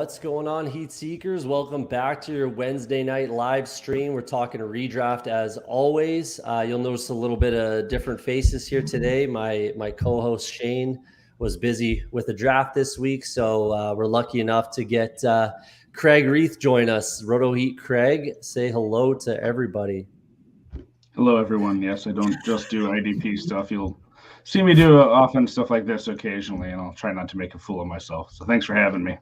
What's going on, Heat Seekers? Welcome back to your Wednesday night live stream. We're talking redraft as always. You'll notice a little bit of different faces here today. My co-host Shane was busy with the draft this week, so we're lucky enough to get Kraig Reith join us. Roto Heat Kraig, say hello to everybody. Hello, everyone. Yes, I don't just do IDP stuff. You'll see me do often stuff like this occasionally, and I'll try not to make a fool of myself. So thanks for having me.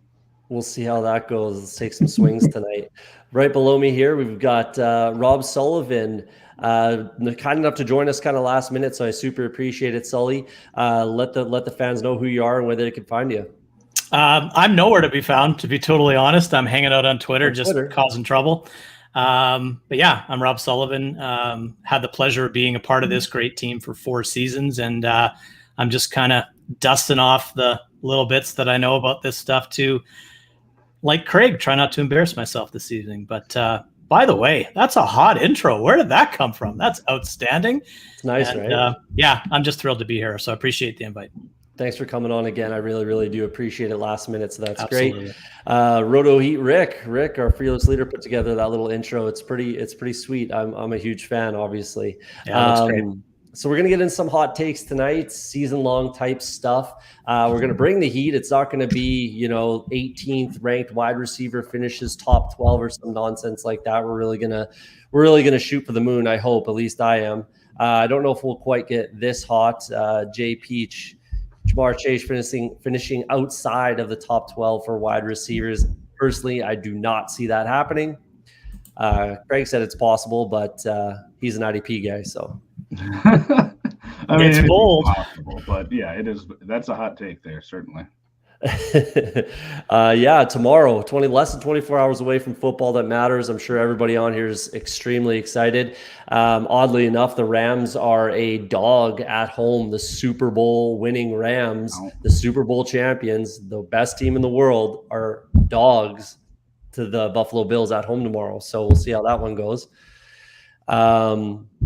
We'll see how that goes. Let's take some swings tonight. Right below me here, we've got Rob Sullivan, kind enough to join us kind of last minute, so I super appreciate it, Sully. Let the fans know who you are and where they can find you. I'm nowhere to be found, to be totally honest. I'm hanging out on Twitter, causing trouble. But yeah, I'm Rob Sullivan. Had the pleasure of being a part of this great team for 4 seasons, and I'm just kind of dusting off the little bits that I know about this stuff too. Like Kraig, try not to embarrass myself this evening. But by the way, that's a hot intro. Where did that come from? That's outstanding. It's nice, right? Yeah, I'm just thrilled to be here. So I appreciate the invite. Thanks for coming on again. I really, really do appreciate it last minute. So that's Absolutely. Great. Roto Heat Rick, our fearless leader, put together that little intro. It's pretty sweet. I'm a huge fan, obviously. Yeah, that's great. So we're going to get in some hot takes tonight, season-long type stuff. We're going to bring the heat. It's not going to be, 18th ranked wide receiver finishes top 12 or some nonsense like that. We're really going to shoot for the moon, I hope. At least I am. I don't know if we'll quite get this hot. Jay Peach, Jamar Chase finishing outside of the top 12 for wide receivers. Personally, I do not see that happening. Kraig said it's possible, but he's an IDP guy, so. I mean, it's bold, possible, but yeah, it is. That's a hot take there, certainly. Yeah, tomorrow, less than 24 hours away from football that matters. I'm sure everybody on here is extremely excited. Oddly enough, the Rams are a dog at home. The Super Bowl winning Rams, the Super Bowl champions, the best team in the world, are dogs to the Buffalo Bills at home tomorrow. So we'll see how that one goes.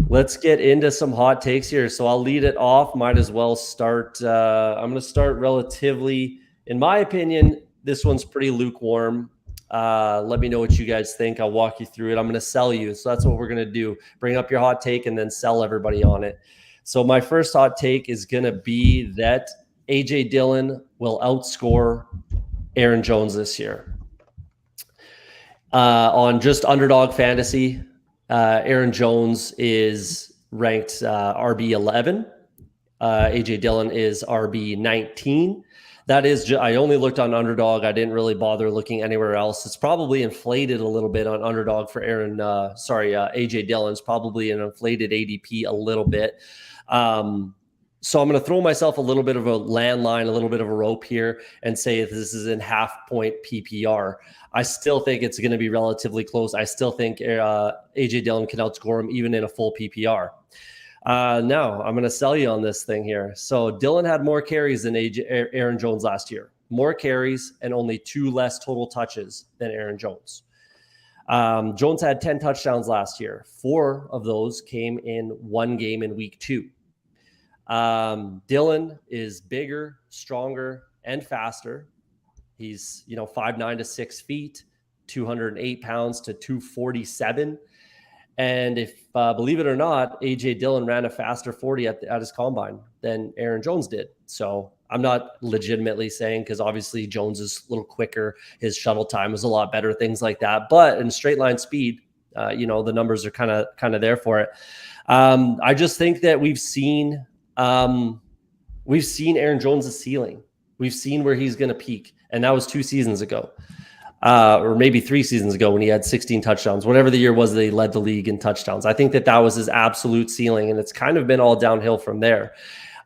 Let's get into some hot takes here. So I'll lead it off. Might as well start. I'm going to start relatively, in my opinion, this one's pretty lukewarm. Let me know what you guys think. I'll walk you through it. I'm going to sell you. So that's what we're going to do. Bring up your hot take and then sell everybody on it. So my first hot take is going to be that AJ Dillon will outscore Aaron Jones this year. On just Underdog Fantasy, Aaron Jones is ranked RB 11. AJ Dillon is RB 19. That is, I only looked on Underdog. I didn't really bother looking anywhere else. It's probably inflated a little bit on Underdog for AJ Dillon's probably an inflated ADP a little bit. So I'm going to throw myself a little bit of a landline, a little bit of a rope here and say if this is in half-point PPR. I still think it's going to be relatively close. I still think AJ Dillon can outscore him even in a full PPR. Now, I'm going to sell you on this thing here. So Dillon had more carries than Aaron Jones last year. More carries and only 2 less total touches than Aaron Jones. Jones had 10 touchdowns last year. 4 of those came in 1 game in week 2. Dillon is bigger, stronger, and faster. He's, 5'9" to 6 feet, 208 pounds to 247. And if, believe it or not, AJ Dillon ran a faster 40 at his combine than Aaron Jones did. So I'm not legitimately saying, because obviously Jones is a little quicker. His shuttle time is a lot better, things like that. But in straight line speed, the numbers are kind of there for it. I just think that we've seen Aaron Jones' ceiling. We've seen where he's going to peak. And that was 2 seasons ago. Or maybe 3 seasons ago when he had 16 touchdowns, whatever the year was that he led the league in touchdowns. I think that was his absolute ceiling, and it's kind of been all downhill from there.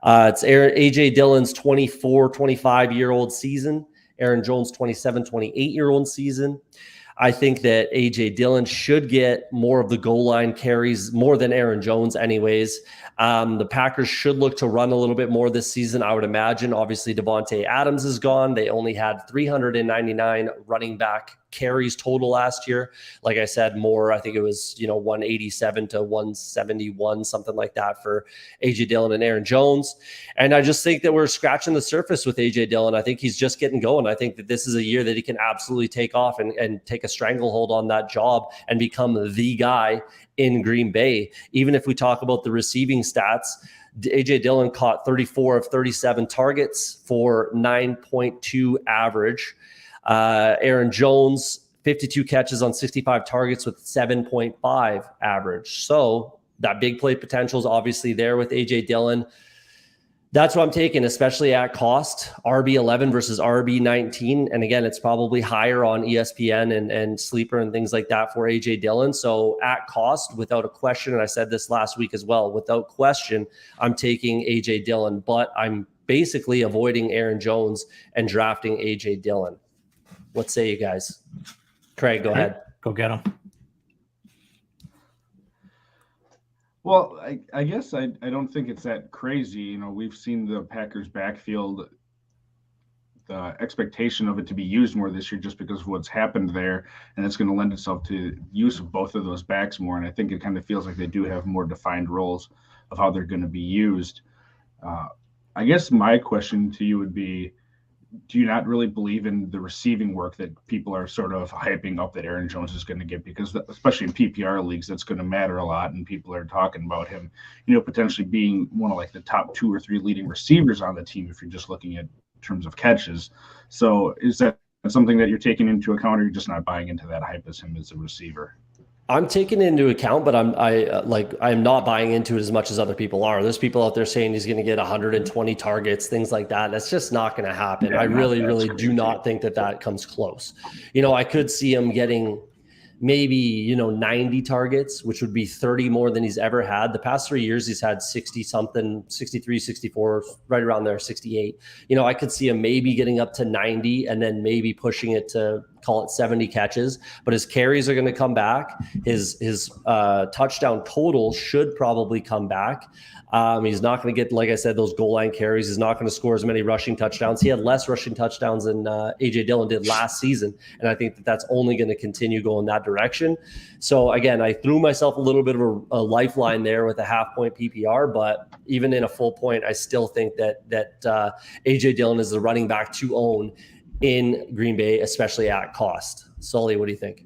It's AJ Dillon's 24, 25-year-old season, Aaron Jones' 27, 28-year-old season. I think that AJ Dillon should get more of the goal line carries, more than Aaron Jones anyways. The Packers should look to run a little bit more this season, I would imagine. Obviously, Davonte Adams is gone. They only had 399 running back carries total last year. Like I said, more, I think it was, 187 to 171, something like that for A.J. Dillon and Aaron Jones. And I just think that we're scratching the surface with A.J. Dillon. I think he's just getting going. I think that this is a year that he can absolutely take off and take a stranglehold on that job and become the guy in Green Bay. Even if we talk about the receiving stats, A.J. Dillon caught 34 of 37 targets for 9.2 average. Aaron Jones, 52 catches on 65 targets with 7.5 average. So that big play potential is obviously there with A.J. Dillon. That's what I'm taking, especially at cost, RB11 versus RB19. And again, it's probably higher on ESPN and Sleeper and things like that for A.J. Dillon. So at cost, without a question, and I said this last week as well, without question, I'm taking A.J. Dillon, but I'm basically avoiding Aaron Jones and drafting A.J. Dillon. What say you guys? Kraig, go ahead. Go get him. Well, I guess I don't think it's that crazy. We've seen the Packers backfield, the expectation of it to be used more this year just because of what's happened there, and it's going to lend itself to use of both of those backs more. And I think it kind of feels like they do have more defined roles of how they're going to be used. I guess my question to you would be, do you not really believe in the receiving work that people are sort of hyping up that Aaron Jones is going to get? Because especially in PPR leagues, that's going to matter a lot, and people are talking about him, potentially being one of like the top 2 or 3 leading receivers on the team if you're just looking at terms of catches. So is that something that you're taking into account, or you're just not buying into that hype as him as a receiver? I'm taking it into account, but I'm not buying into it as much as other people are. There's people out there saying he's going to get 120 targets, things like that. That's just not going to happen. I really do not think that comes close. I could see him getting maybe, 90 targets, which would be 30 more than he's ever had. The past 3 years, he's had 60 something, 63, 64, right around there, 68. I could see him maybe getting up to 90 and then maybe pushing it to call it 70 catches, but his carries are going to come back. His touchdown total should probably come back. He's not going to get, like I said, those goal line carries. He's not going to score as many rushing touchdowns. He had less rushing touchdowns than A.J. Dillon did last season, and I think that's only going to continue going that direction. So again, I threw myself a little bit of a lifeline there with a half-point PPR, but even in a full point, I still think that A.J. Dillon is the running back to own in Green Bay, especially at cost. Sully, what do you think?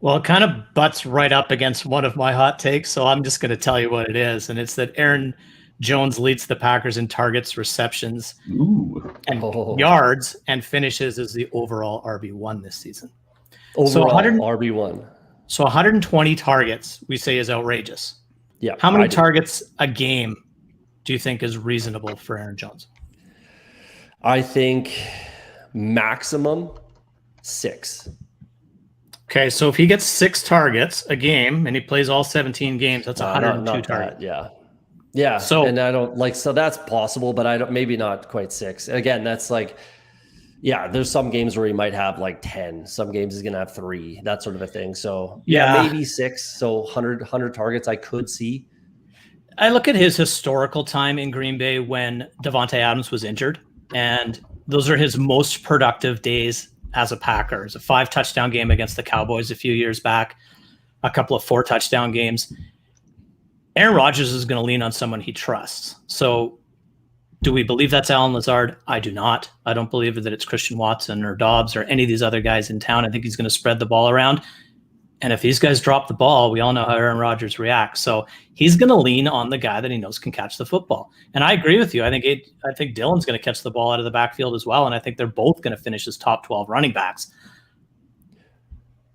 Well, it kind of butts right up against one of my hot takes, so I'm just going to tell you what it is, and it's that Aaron Jones leads the Packers in targets, receptions, and yards, and finishes as the overall RB1 this season. Overall RB1. So 120 targets, we say, is outrageous. Yeah. How many targets a game do you think is reasonable for Aaron Jones? I think maximum 6. Okay, so if he gets 6 targets a game and he plays all 17 games, that's 102 targets. Yeah. So, and I don't so that's possible, but maybe not quite 6. Again, that's there's some games where he might have 10. Some games he's going to have 3, that sort of a thing. So maybe 6. So 100 targets I could see. I look at his historical time in Green Bay when Davonte Adams was injured, and those are his most productive days as a Packer. It was a 5-touchdown game against the Cowboys a few years back, a couple of 4-touchdown games. Aaron Rodgers is going to lean on someone he trusts. So do we believe that's Allen Lazard? I do not. I don't believe that it's Christian Watson or Dobbs or any of these other guys in town. I think he's going to spread the ball around. And if these guys drop the ball, we all know how Aaron Rodgers reacts. So he's going to lean on the guy that he knows can catch the football. And I agree with you. I think Dillon's going to catch the ball out of the backfield as well. And I think they're both going to finish as top 12 running backs.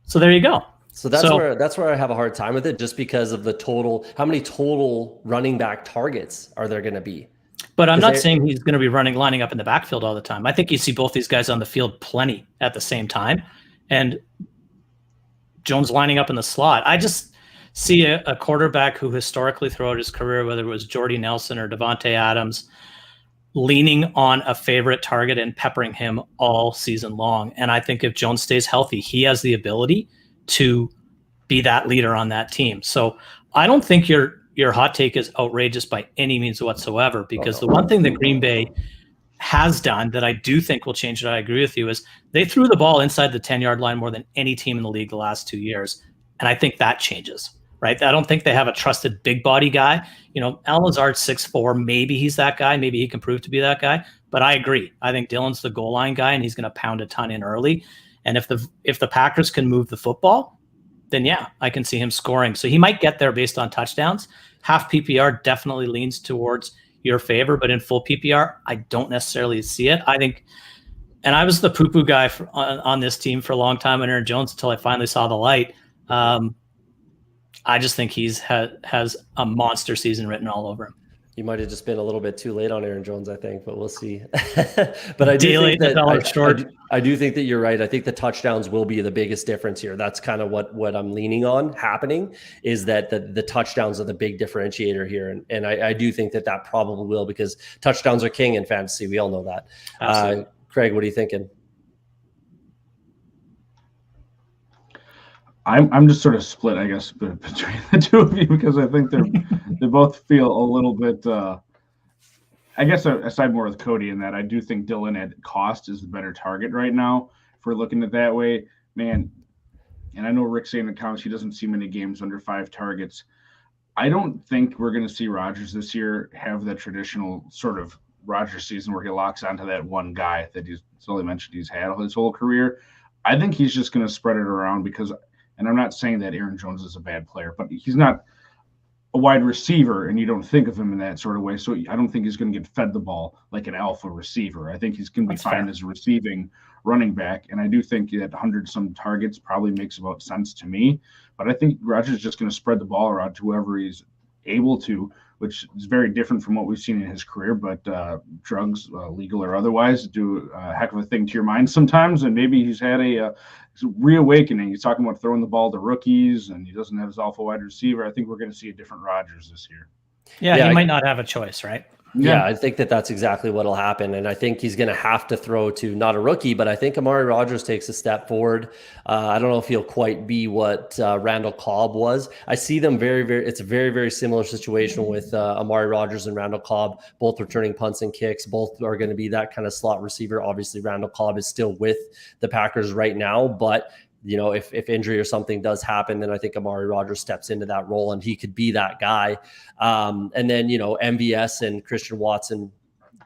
So there you go. So that's where I have a hard time with it, just because of the total. How many total running back targets are there going to be? But I'm not saying he's going to be lining up in the backfield all the time. I think you see both these guys on the field plenty at the same time. And Jones lining up in the slot. I just see a quarterback who historically throughout his career, whether it was Jordy Nelson or Davonte Adams, leaning on a favorite target and peppering him all season long. And I think if Jones stays healthy, he has the ability to be that leader on that team. So I don't think your hot take is outrageous by any means whatsoever, because the one thing that Green Bay has done that I do think will change it, I agree with you, is they threw the ball inside the 10-yard line more than any team in the league the last 2 years. And I think that changes, right? I don't think they have a trusted big body guy. Al Lazard's 6'4". Maybe he's that guy. Maybe he can prove to be that guy. But I agree. I think Dillon's the goal line guy, and he's going to pound a ton in early. And if the Packers can move the football, then yeah, I can see him scoring. So he might get there based on touchdowns. Half PPR definitely leans towards your favor, but in full PPR, I don't necessarily see it. I think, and I was the poo-poo guy on this team for a long time on Aaron Jones until I finally saw the light. I just think has a monster season written all over him. You might have just been a little bit too late on Aaron Jones, I think, but we'll see. But I do think that I do think that you're right. I think the touchdowns will be the biggest difference here. That's kind of what I'm leaning on happening, is that the touchdowns are the big differentiator here. And I do think that probably will, because touchdowns are king in fantasy. We all know that. Kraig, what are you thinking? I'm just sort of split, I guess, between the two of you, because I think they both feel a little bit. I guess I side more with Cody in that I do think Dillon at cost is the better target right now. If we're looking at that way, man. And I know Rick's saying in the comments he doesn't see many games under 5 targets. I don't think we're going to see Rodgers this year have that traditional sort of Rodgers season where he locks onto that one guy that Sully mentioned he's had his whole career. I think he's just going to spread it around because. And I'm not saying that Aaron Jones is a bad player, but he's not a wide receiver, and you don't think of him in that sort of way. So I don't think he's going to get fed the ball like an alpha receiver. I think he's going to be fine as a receiving running back. And I do think that 100-some targets probably makes about sense to me. But I think Rodgers is just going to spread the ball around to whoever he's able to, which is very different from what we've seen in his career. But drugs, legal or otherwise, do a heck of a thing to your mind sometimes. And maybe he's had a reawakening. He's talking about throwing the ball to rookies, and he doesn't have his alpha wide receiver. I think we're going to see a different Rodgers this year. Yeah, he might not have a choice, right? Yeah, I think that's exactly what will happen. And I think he's going to have to throw to not a rookie, but I think Amari Rodgers takes a step forward. I don't know if he'll quite be what Randall Cobb was. I see them it's a very, very similar situation with Amari Rodgers and Randall Cobb, both returning punts and kicks. Both are going to be that kind of slot receiver. Obviously, Randall Cobb is still with the Packers right now, but if injury or something does happen, then I think Amari Rodgers steps into that role and he could be that guy. And then, MVS and Christian Watson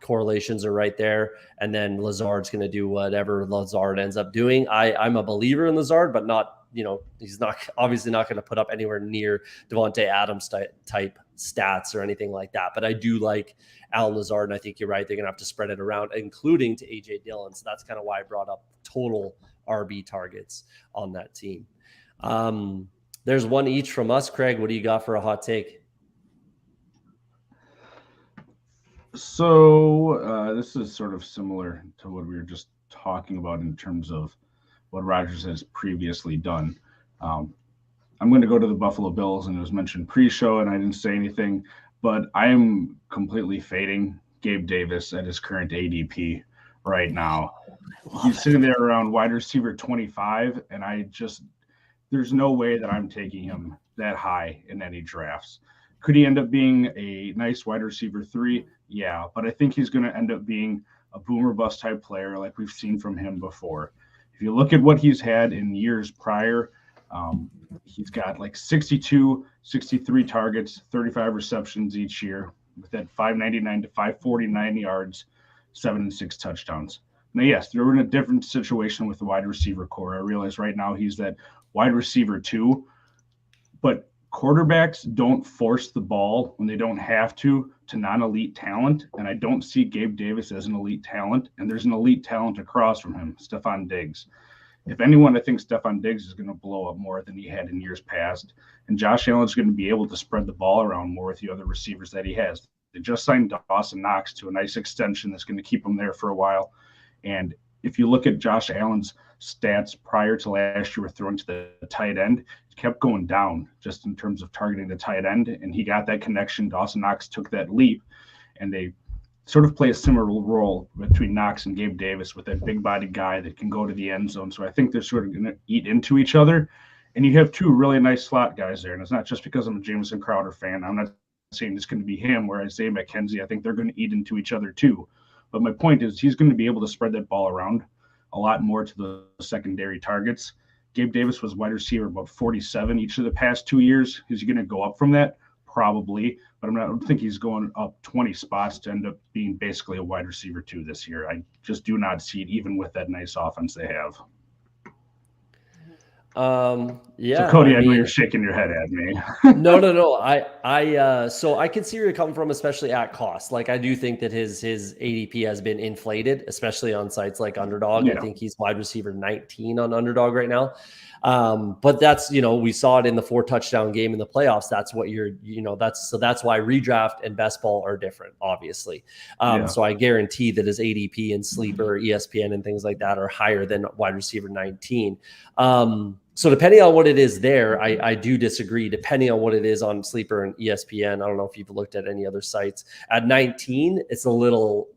correlations are right there. And then Lazard's going to do whatever Lazard ends up doing. I'm a believer in Lazard, but not, he's not obviously not going to put up anywhere near Davonte Adams type stats or anything like that. But I do like Al Lazard, and I think you're right. They're going to have to spread it around, including to AJ Dillon. So that's kind of why I brought up total RB targets on that team. There's one each from us. Kraig, what do you got for a hot take? So this is sort of similar to what we were just talking about in terms of what Rodgers has previously done. I'm going to go to the Buffalo Bills, and it was mentioned pre-show, and I didn't say anything, but I am completely fading Gabe Davis at his current ADP right now. He's sitting there around wide receiver 25, and there's no way that I'm taking him that high in any drafts. Could he end up being a nice wide receiver 3? Yeah, but I think he's going to end up being a boomer bust type player like we've seen from him before. If you look at what he's had in years prior, he's got like 62, 63 targets, 35 receptions each year with that 599 to 549 yards, 7 and 6 touchdowns. Now, yes, they're in a different situation with the wide receiver core. I realize right now he's that wide receiver 2, but quarterbacks don't force the ball when they don't have to non-elite talent, and I don't see Gabe Davis as an elite talent, and there's an elite talent across from him, Stephon Diggs. If anyone, I think Stephon Diggs is going to blow up more than he had in years past, and Josh Allen's going to be able to spread the ball around more with the other receivers that he has. They just signed Dawson Knox to a nice extension that's going to keep him there for a while. And if you look at Josh Allen's stats prior to last year with throwing to the tight end, it kept going down just in terms of targeting the tight end. And he got that connection. Dawson Knox took that leap, and they sort of play a similar role between Knox and Gabe Davis with that big body guy that can go to the end zone. So I think they're sort of going to eat into each other. And you have two really nice slot guys there. And it's not just because I'm a Jameson Crowder fan. I'm not saying it's going to be him, whereas Zadie Mckenzie, I think they're going to eat into each other too. But my point is he's going to be able to spread that ball around a lot more to the secondary targets. Gabe Davis was wide receiver about 47 each of the past 2 years. Is he going to go up from that? Probably, but I don't think he's going up 20 spots to end up being basically a wide receiver 2 this year. I just do not see it, even with that nice offense they have. Yeah. So Cody, I know you're shaking your head at me. No. So I can see where you're coming from, especially at cost. Like I do think that his ADP has been inflated, especially on sites like Underdog. Yeah. I think he's wide receiver 19 on Underdog right now. But that's, we saw it in the 4 touchdown game in the playoffs. That's what that's why redraft and best ball are different, obviously. So I guarantee that his ADP and sleeper, ESPN and things like that are higher than wide receiver 19. So depending on what it is there, I do disagree. Depending on what it is on Sleeper and ESPN, I don't know if you've looked at any other sites. At 19, it's a little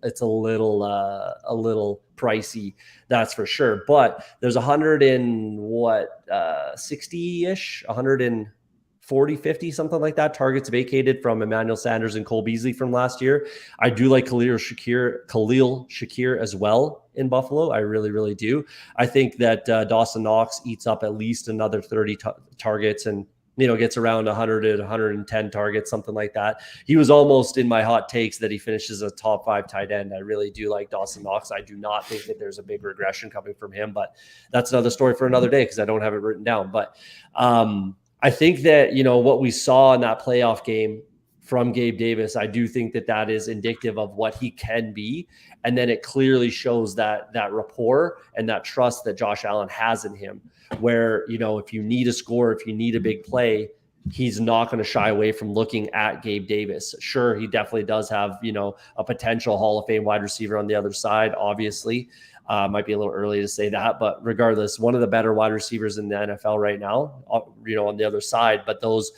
pricey, that's for sure. But there's 60-ish, 140, 50, something like that, targets vacated from Emmanuel Sanders and Cole Beasley from last year. I do like Khalil Shakir as well in Buffalo. I really, really do. I think that Dawson Knox eats up at least another 30 targets and, gets around 100 to 110 targets, something like that. He was almost in my hot takes that he finishes a top 5 tight end. I really do like Dawson Knox. I do not think that there's a big regression coming from him, but that's another story for another day because I don't have it written down. But I think that, what we saw in that playoff game from Gabe Davis, I do think that that is indicative of what he can be. And then it clearly shows that rapport and that trust that Josh Allen has in him, where, if you need a score, if you need a big play, he's not going to shy away from looking at Gabe Davis. Sure, he definitely does have, a potential Hall of Fame wide receiver on the other side, obviously. Might be a little early to say that, but regardless, one of the better wide receivers in the NFL right now, on the other side. But those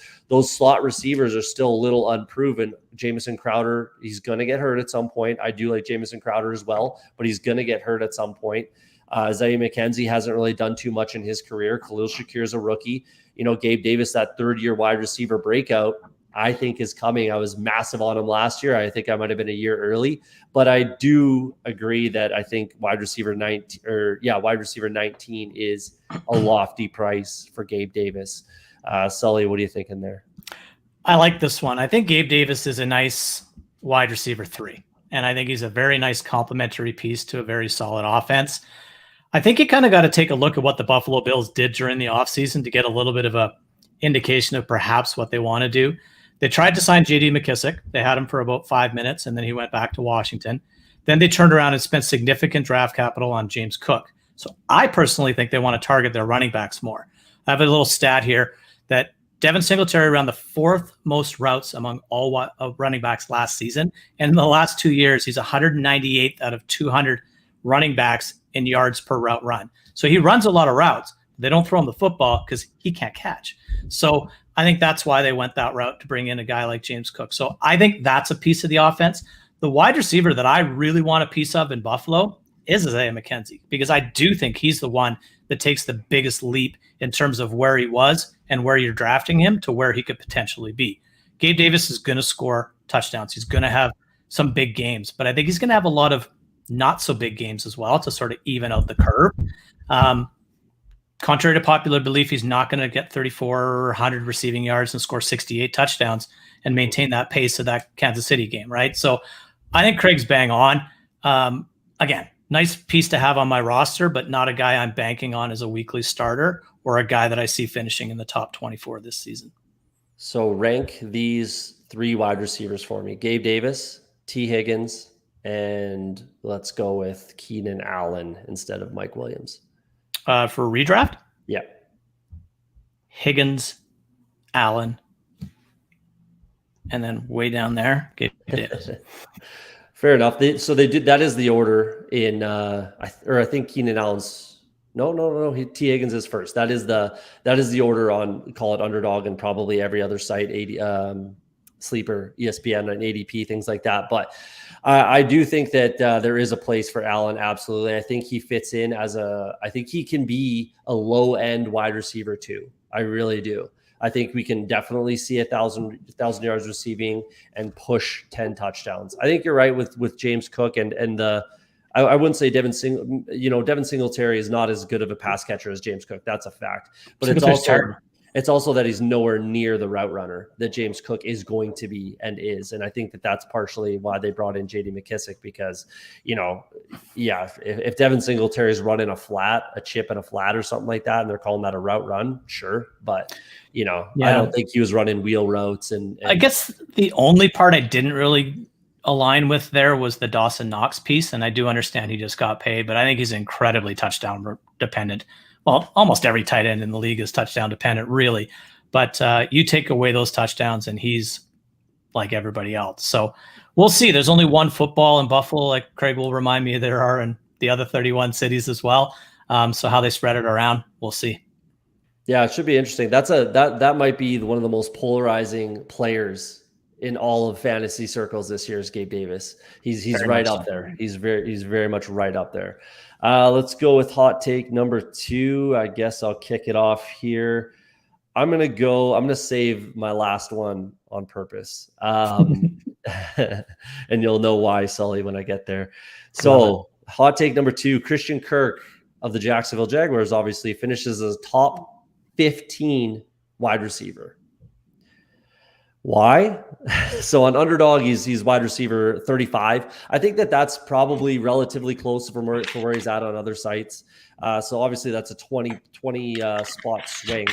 slot receivers are still a little unproven. Jameson Crowder, he's going to get hurt at some point. I do like Jameson Crowder as well, but he's going to get hurt at some point. Zadie Mckenzie hasn't really done too much in his career. Khalil Shakir is a rookie. Gabe Davis, that third-year wide receiver breakout, I think is coming. I was massive on him last year. I think I might have been a year early, but I do agree that I think wide receiver 19 is a lofty price for Gabe Davis. Sully, what are you thinking there? I like this one. I think Gabe Davis is a nice wide receiver 3, and I think he's a very nice complementary piece to a very solid offense. I think you kind of got to take a look at what the Buffalo Bills did during the offseason to get a little bit of a indication of perhaps what they want to do. They tried to sign Zadie McKissic. They had him for about 5 minutes, and then he went back to Washington. Then they turned around and spent significant draft capital on James Cook. So I personally think they want to target their running backs more. I have a little stat here that Devin Singletary ran the 4th most routes among all running backs last season. And in the last 2 years, he's 198th out of 200 running backs in yards per route run. So he runs a lot of routes. They don't throw him the football because he can't catch. So I think that's why they went that route to bring in a guy like James Cook. So I think that's a piece of the offense. The wide receiver that I really want a piece of in Buffalo is Zadie Mckenzie, because I do think he's the one that takes the biggest leap in terms of where he was and where you're drafting him to where he could potentially be. Gabe Davis is going to score touchdowns. He's going to have some big games, but I think he's going to have a lot of not so big games as well to sort of even out the curve. Contrary to popular belief, he's not going to get 3,400 receiving yards and score 68 touchdowns and maintain that pace of that Kansas City game, right? So I think Kraig's bang on. Again, nice piece to have on my roster, but not a guy I'm banking on as a weekly starter or a guy that I see finishing in the top 24 this season. So rank these 3 wide receivers for me: Gabe Davis, T. Higgins, and let's go with Keenan Allen instead of Mike Williams. For redraft? Yeah. Higgins, Allen, and then way down there, Gabe Davis. Fair enough. So they did. That is the order in. I think Keenan Allen's. No. T. Higgins is first. That is the order on, call it Underdog and probably every other site. Sleeper, ESPN, and ADP, things like that. But I do think that there is a place for Allen. Absolutely. I think he fits in I think he can be a low end wide receiver too. I really do. I think we can definitely see 1,000 yards receiving and push 10 touchdowns. I think you're right with James Cook and I wouldn't say Devin Singletary is not as good of a pass catcher as James Cook. That's a fact. But it's also that he's nowhere near the route runner that James Cook is going to be and is. And I think that's partially why they brought in Zadie McKenzie, because, if Devin Singletary is running a chip and a flat or something like that, and they're calling that a route run, sure. But, I don't think he was running wheel routes. And I guess the only part I didn't really align with there was the Dawson Knox piece. And I do understand he just got paid, but I think he's incredibly touchdown dependent. Well, almost every tight end in the league is touchdown dependent, really. But you take away those touchdowns and he's like everybody else. So we'll see. There's only one football in Buffalo, like Kraig will remind me there are in the other 31 cities as well. So how they spread it around, we'll see. Yeah, it should be interesting. That might be one of the most polarizing players in all of fantasy circles this year is Gabe Davis. He's right up there. He's very much right up there. Let's go with hot take number 2. I guess I'll kick it off here. I'm going to save my last one on purpose. And you'll know why, Sully, when I get there. So hot take number 2, Christian Kirk of the Jacksonville Jaguars obviously finishes as top 15 wide receiver. Why? So on Underdog, he's wide receiver 35. I think that's probably relatively close from where he's at on other sites. So obviously that's a 20 spot swing.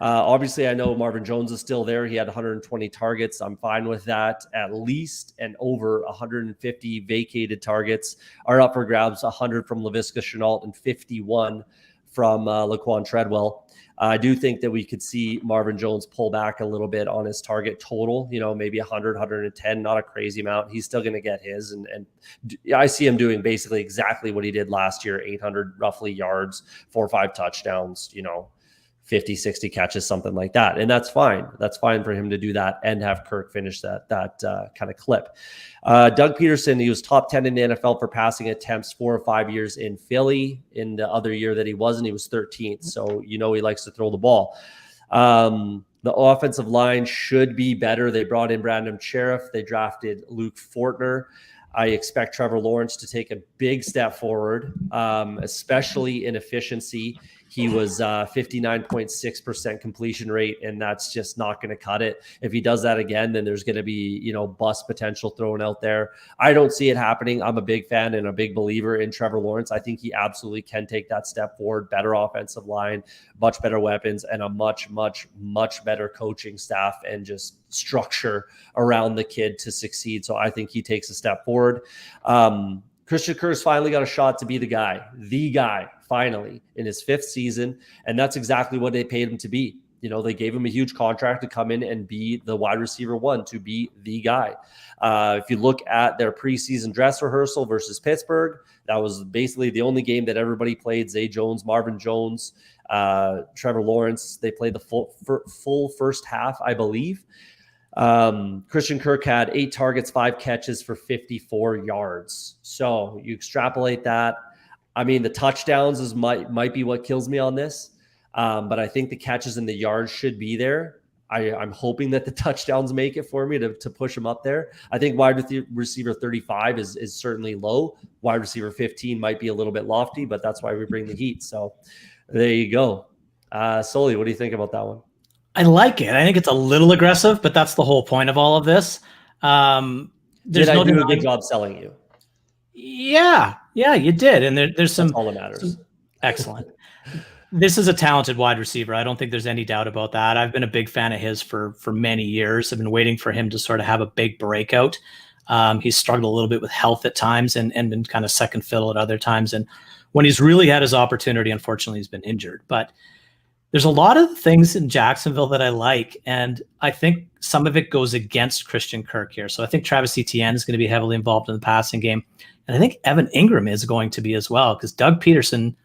Obviously, I know Marvin Jones is still there. He had 120 targets. I'm fine with that. At least and over 150 vacated targets are up for grabs. 100 from Laviska Shenault and 51 from Laquan Treadwell. I do think that we could see Marvin Jones pull back a little bit on his target total, maybe 100, 110, not a crazy amount. He's still going to get his. And I see him doing basically exactly what he did last year, 800 roughly yards, 4 or 5 touchdowns, 50, 60 catches, something like that. And that's fine. That's fine for him to do that and have Kirk finish that kind of clip. Doug Peterson, he was top 10 in the NFL for passing attempts 4 or 5 years in Philly. In the other year that he wasn't, he was 13th. So, he likes to throw the ball. The offensive line should be better. They brought in Brandon Sheriff. They drafted Luke Fortner. I expect Trevor Lawrence to take a big step forward, especially in efficiency. He was 59.6% completion rate, and that's just not going to cut it. If he does that again, then there's going to be, bust potential thrown out there. I don't see it happening. I'm a big fan and a big believer in Trevor Lawrence. I think he absolutely can take that step forward. Better offensive line, much better weapons, and a much, much, much better coaching staff and just structure around the kid to succeed. So I think he takes a step forward. Christian Kirk's finally got a shot to be the guy finally in his 5th season. And that's exactly what they paid him to be. They gave him a huge contract to come in and be the wide receiver 1, to be the guy. If you look at their preseason dress rehearsal versus Pittsburgh, that was basically the only game that everybody played. Zay Jones, Marvin Jones, Trevor Lawrence. They played the full first half, I believe. Christian Kirk had 8 targets, 5 catches for 54 yards. So you extrapolate that. I mean, the touchdowns might be what kills me on this. But I think the catches and the yards should be there. I'm hoping that the touchdowns make it for me to push them up there. I think wide receiver 35 is certainly low. Wide receiver 15 might be a little bit lofty, but that's why we bring the heat. So there you go. Sully, what do you think about that one? I like it. I think it's a little aggressive, but that's the whole point of all of this. Did I do a good job selling you? Yeah, you did. And there's some. That's all that matters. Excellent. This is a talented wide receiver. I don't think there's any doubt about that. I've been a big fan of his for many years. I've been waiting for him to sort of have a big breakout. He's struggled a little bit with health at times and been kind of second fiddle at other times. And when he's really had his opportunity, unfortunately, he's been injured. But there's a lot of things in Jacksonville that I like, and I think some of it goes against Christian Kirk here. So I think Travis Etienne is going to be heavily involved in the passing game. And I think Evan Ingram is going to be as well, because Doug Peterson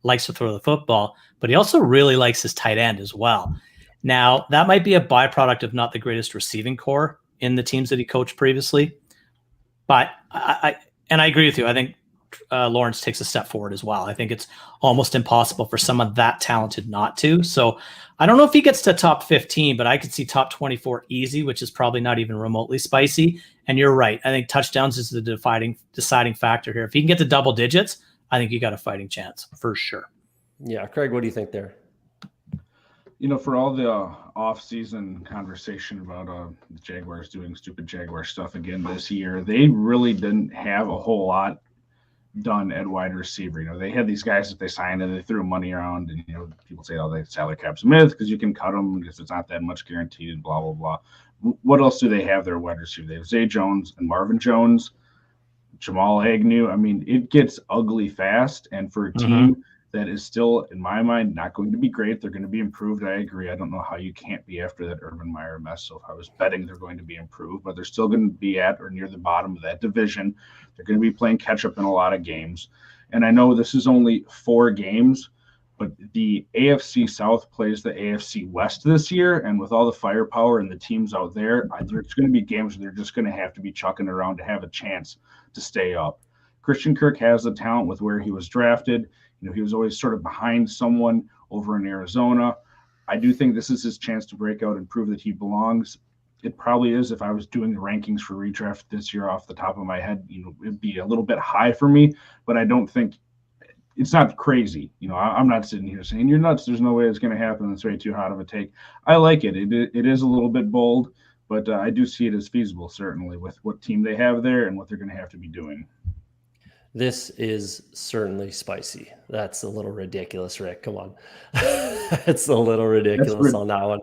likes to throw the football, but he also really likes his tight end as well. Now, that might be a byproduct of not the greatest receiving core in the teams that he coached previously. But I agree with you. I think Lawrence takes a step forward as well. I think it's almost impossible for someone that talented not to. So I don't know if he gets to top 15, but I could see top 24 easy, which is probably not even remotely spicy. And you're right. I think touchdowns is the deciding factor here. If he can get to double digits, I think you got a fighting chance for sure. Yeah. Kraig, what do you think there? For all the off-season conversation about the Jaguars doing stupid Jaguar stuff again this year, they really didn't have a whole lot done at wide receiver. They had these guys that they signed and they threw money around, and people say, they salary cap's a myth because you can cut them because it's not that much guaranteed and blah blah blah. What else do they have there at wide receiver? They have Zay Jones and Marvin Jones, Jamal Agnew. I mean, it gets ugly fast, and for a team that is still, in my mind, not going to be great. They're going to be improved. I agree. I don't know how you can't be after that Urban Meyer mess. So if I was betting, they're going to be improved, but they're still going to be at or near the bottom of that division. They're going to be playing catch up in a lot of games. And I know this is only 4 games, but the AFC South plays the AFC West this year. And with all the firepower and the teams out there, there's going to be games where they're just going to have to be chucking around to have a chance to stay up. Christian Kirk has the talent with where he was drafted. He was always sort of behind someone over in Arizona. I do think this is his chance to break out and prove that he belongs. It probably is. If I was doing the rankings for redraft this year off the top of my head, it'd be a little bit high for me, but I don't think it's not crazy. I'm not sitting here saying you're nuts. There's no way it's going to happen. It's way too hot of a take. I like it. It is a little bit bold, but I do see it as feasible, certainly, with what team they have there and what they're going to have to be doing. This is certainly spicy. That's a little ridiculous, Rick. Come on. It's a little ridiculous on that one,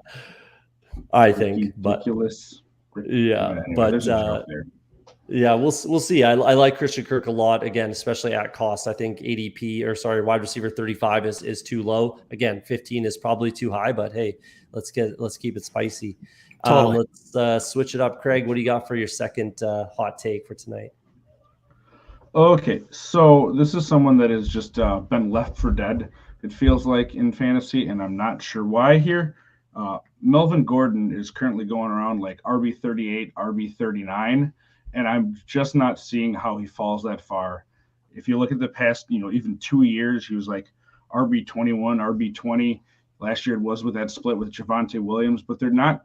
I think. Ridiculous. Yeah, but yeah, we'll see. I like Christian Kirk a lot, again, especially at cost. I think wide receiver 35 is too low. Again, 15 is probably too high, but hey, let's keep it spicy. Totally. Let's switch it up. Kraig, what do you got for your second hot take for tonight? Okay, so this is someone that has just been left for dead, it feels like, in fantasy, and I'm not sure why here. Melvin Gordon is currently going around like RB38, RB39, and I'm just not seeing how he falls that far. If you look at the past, even 2 years, he was like RB21, RB20. Last year it was with that split with Javonte Williams, but they're not,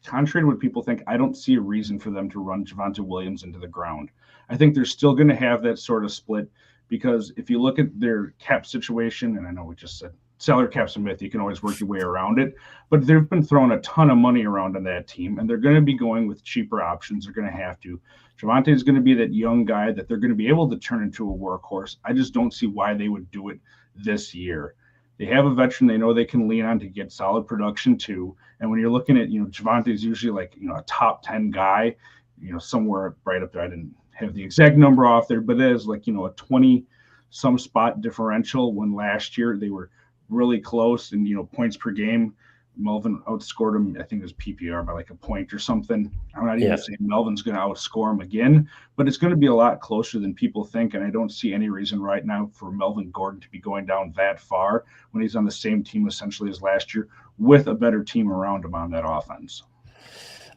contrary to what people think, I don't see a reason for them to run Javonte Williams into the ground. I think they're still going to have that sort of split because if you look at their cap situation, and I know we just said salary cap's a myth, you can always work your way around it, but they've been throwing a ton of money around on that team, and they're going to be going with cheaper options. They're going to have to. Javonte is going to be that young guy that they're going to be able to turn into a workhorse. I just don't see why they would do it this year. They have a veteran they know they can lean on to get solid production too. And when you're looking at, Javonte is usually like, a top 10 guy, somewhere right up there. I didn't have the exact number off there, but it is like, a 20-some spot differential when last year they were really close and, points per game. Melvin outscored him, I think it was PPR by like a point or something. I'm not even saying Melvin's going to outscore him again, but it's going to be a lot closer than people think. And I don't see any reason right now for Melvin Gordon to be going down that far when he's on the same team essentially as last year with a better team around him on that offense.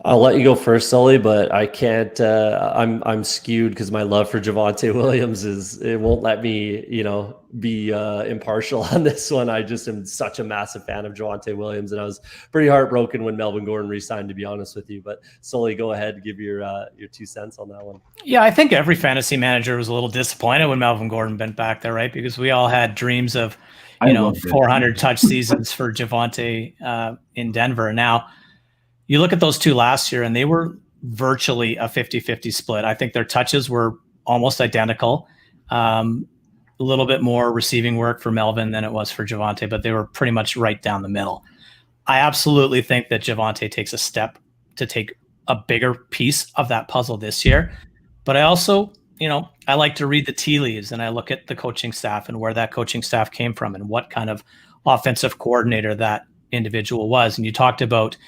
I'll let you go first, Sully, but I can't. I'm skewed because my love for Javonte Williams it won't let me, be impartial on this one. I just am such a massive fan of Javonte Williams, and I was pretty heartbroken when Melvin Gordon re-signed, to be honest with you. But Sully, go ahead and give your 2 cents on that one. Yeah, I think every fantasy manager was a little disappointed when Melvin Gordon bent back there, right? Because we all had dreams of, 400 touch seasons for Javonte in Denver. Now, you look at those 2 last year, and they were virtually a 50-50 split. I think their touches were almost identical. A little bit more receiving work for Melvin than it was for Javonte, but they were pretty much right down the middle. I absolutely think that Javonte takes a step to take a bigger piece of that puzzle this year. But I also, I like to read the tea leaves, and I look at the coaching staff and where that coaching staff came from and what kind of offensive coordinator that individual was. And you talked about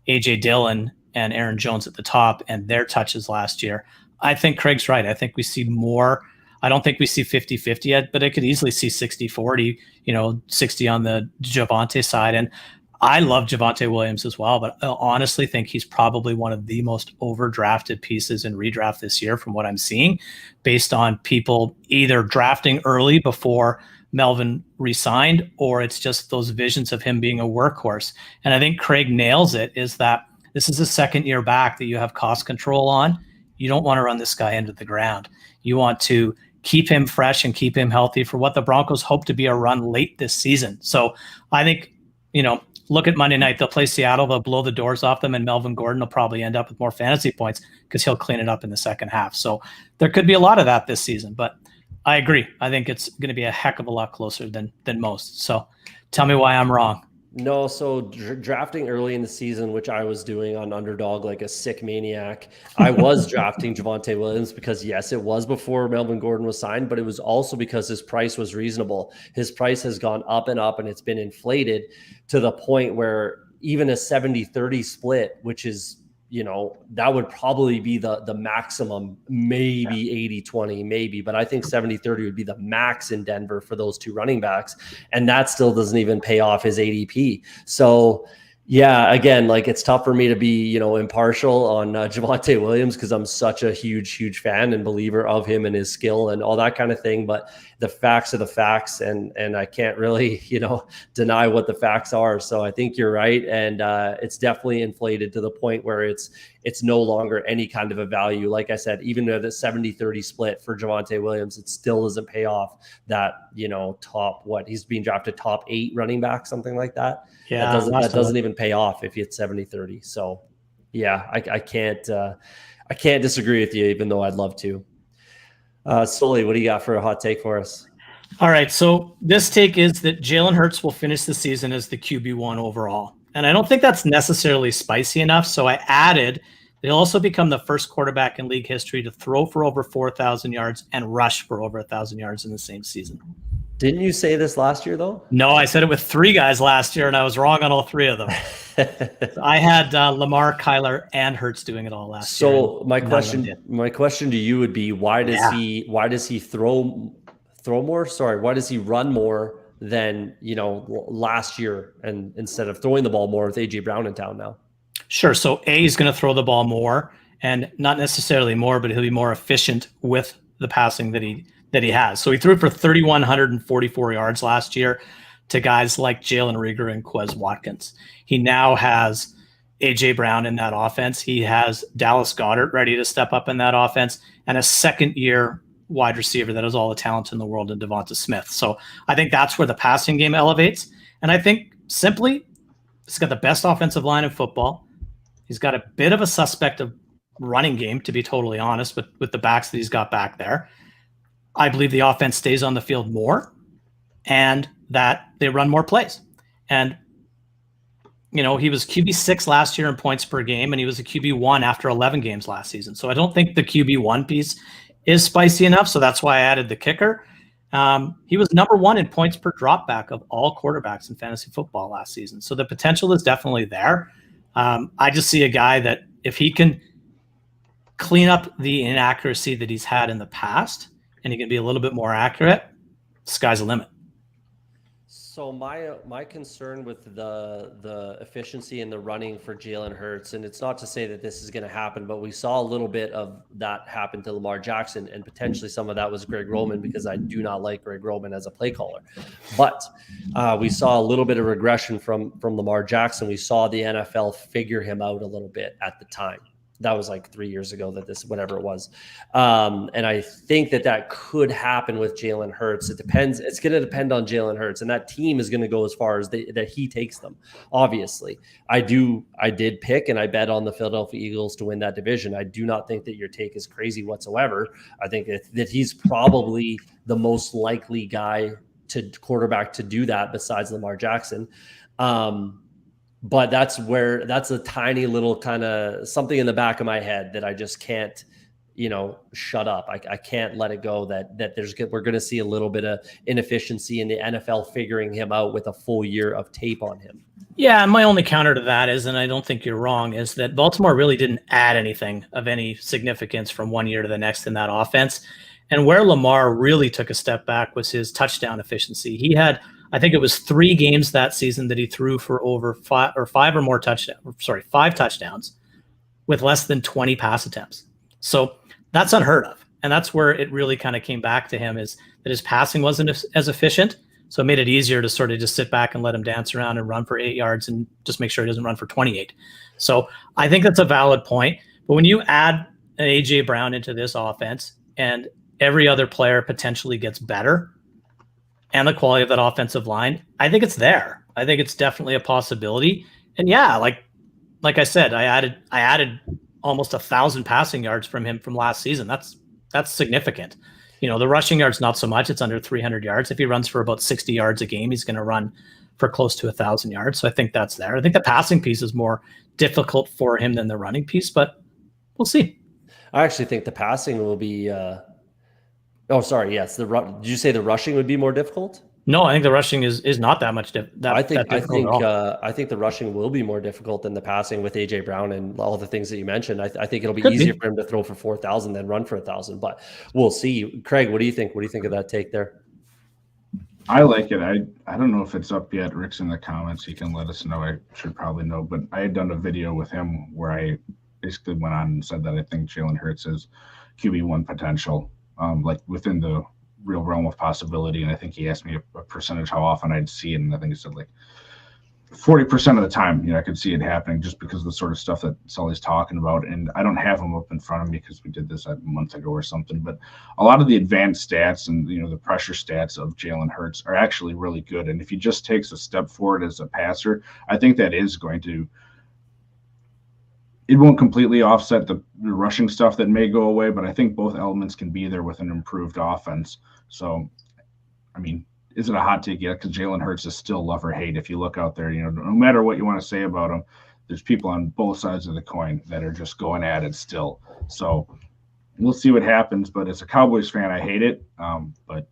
A.J. Dillon and Aaron Jones at the top and their touches last year. I think Craig's right. I think we see more. I don't think we see 50-50 yet, but I could easily see 60-40, 60 on the Javonte side. And I love Javonte Williams as well, but I honestly think he's probably one of the most overdrafted pieces in redraft this year from what I'm seeing, based on people either drafting early before Melvin re-signed, or it's just those visions of him being a workhorse. And I think Kraig nails it, is that this is a second year back that you have cost control on. You don't want to run this guy into the ground. You want to keep him fresh and keep him healthy for what the Broncos hope to be a run late this season. So I think, look at Monday night. They'll play Seattle. They'll blow the doors off them, and Melvin Gordon will probably end up with more fantasy points because he'll clean it up in the second half. So there could be a lot of that this season, but I agree. I think it's going to be a heck of a lot closer than most. So tell me why I'm wrong. No, so drafting early in the season, which I was doing on Underdog like a sick maniac, I was drafting Javonte Williams because, yes, it was before Melvin Gordon was signed, but it was also because his price was reasonable. His price has gone up and up, and it's been inflated to the point where even a 70-30 split, which is, that would probably be the maximum, maybe 80-20, maybe, but I think 70-30 would be the max in Denver for those two running backs. And that still doesn't even pay off his ADP. So yeah, again, like it's tough for me to be, impartial on Javonte Williams because I'm such a huge fan and believer of him and his skill and all that kind of thing. But the facts are the facts, and I can't really, deny what the facts are. So I think you're right, and it's definitely inflated to the point where it's no longer any kind of a value. Like I said, even though the 70-30 split for Javonte Williams, it still doesn't pay off that, he's being drafted top 8 running back, something like that. Yeah, that doesn't even pay off if it's 70-30. So yeah, I can't disagree with you, even though I'd love to. Sully, what do you got for a hot take for us? All right. So this take is that Jalen Hurts will finish the season as the QB1 overall. And I don't think that's necessarily spicy enough. So I added, they'll also become the first quarterback in league history to throw for over 4,000 yards and rush for over 1,000 yards in the same season. Didn't you say this last year, though? No, I said it with 3 guys last year, and I was wrong on all 3 of them. I had Lamar, Kyler, and Hurts doing it all last year. So my question to you would be, why does he throw more? Sorry, why does he run more than last year, and instead of throwing the ball more with AJ Brown in town now? Sure. So he's going to throw the ball more, and not necessarily more, but he'll be more efficient with the passing that he has. So he threw for 3,144 yards last year to guys like Jalen Reagor and Quez Watkins. He now has AJ Brown in that offense. He has Dallas Goedert ready to step up in that offense, and a second-year wide receiver that has all the talent in the world in Devonta Smith. So I think that's where the passing game elevates. And I think simply, he's got the best offensive line in football. He's got a bit of a suspect of running game, to be totally honest, with the backs that he's got back there. I believe the offense stays on the field more and that they run more plays. And, he was QB6 last year in points per game, and he was a QB1 after 11 games last season. So I don't think the QB1 piece is spicy enough. So that's why I added the kicker. He was number 1 in points per dropback of all quarterbacks in fantasy football last season. So the potential is definitely there. I just see a guy that if he can clean up the inaccuracy that he's had in the past, and he can be a little bit more accurate, sky's the limit. So my concern with the efficiency and the running for Jalen Hurts, and it's not to say that this is going to happen, but we saw a little bit of that happen to Lamar Jackson, and potentially some of that was Greg Roman, because I do not like Greg Roman as a play caller. But we saw a little bit of regression from Lamar Jackson. We saw the NFL figure him out a little bit at the time. That was like 3 years ago whatever it was. And I think that could happen with Jalen Hurts. It depends. It's going to depend on Jalen Hurts, and that team is going to go as far as that he takes them. Obviously, I did pick and I bet on the Philadelphia Eagles to win that division. I do not think that your take is crazy whatsoever. I think that he's probably the most likely guy to quarterback to do that besides Lamar Jackson. But that's a tiny little kind of something in the back of my head that I just can't, shut up. I can't let it go that we're going to see a little bit of inefficiency in the NFL figuring him out with a full year of tape on him. Yeah, and my only counter to that is, and I don't think you're wrong, is that Baltimore really didn't add anything of any significance from one year to the next in that offense. And where Lamar really took a step back was his touchdown efficiency. He had I think it was 3 games that season that he threw for over 5 touchdowns with less than 20 pass attempts. So that's unheard of. And that's where it really kind of came back to him, is that his passing wasn't as efficient. So it made it easier to sort of just sit back and let him dance around and run for 8 yards and just make sure he doesn't run for 28. So I think that's a valid point. But when you add an A.J. Brown into this offense and every other player potentially gets better, and the quality of that offensive line, I think it's there. I think it's definitely a possibility. And yeah, like I said, I added almost 1,000 passing yards from him from last season. That's significant. The rushing yards, not so much. It's under 300 yards. If he runs for about 60 yards a game, he's going to run for close to 1,000 yards. So I think that's there. I think the passing piece is more difficult for him than the running piece, but we'll see. I actually think the passing will be yes. Did you say the rushing would be more difficult? No, I think the rushing is not that much difficult. I think the rushing will be more difficult than the passing with A.J. Brown and all the things that you mentioned. I think it'll be easier for him to throw for 4,000 than run for 1,000, but we'll see. Kraig, what do you think? What do you think of that take there? I like it. I don't know if it's up yet. Rick's in the comments. He can let us know. I should probably know, but I had done a video with him where I basically went on and said that I think Jalen Hurts has QB1 potential, like within the real realm of possibility. And I think he asked me a percentage how often I'd see it, and I think he said like 40% of the time, I could see it happening just because of the sort of stuff that Sully's talking about. And I don't have him up in front of me because we did this a month ago or something, but a lot of the advanced stats and, the pressure stats of Jalen Hurts are actually really good. And if he just takes a step forward as a passer, I think that is going to, it won't completely offset the rushing stuff that may go away, but I think both elements can be there with an improved offense. So, I mean, is it a hot take yet? Because Jalen Hurts is still love or hate. If you look out there, no matter what you want to say about him, there's people on both sides of the coin that are just going at it still. So we'll see what happens. But as a Cowboys fan, I hate it. But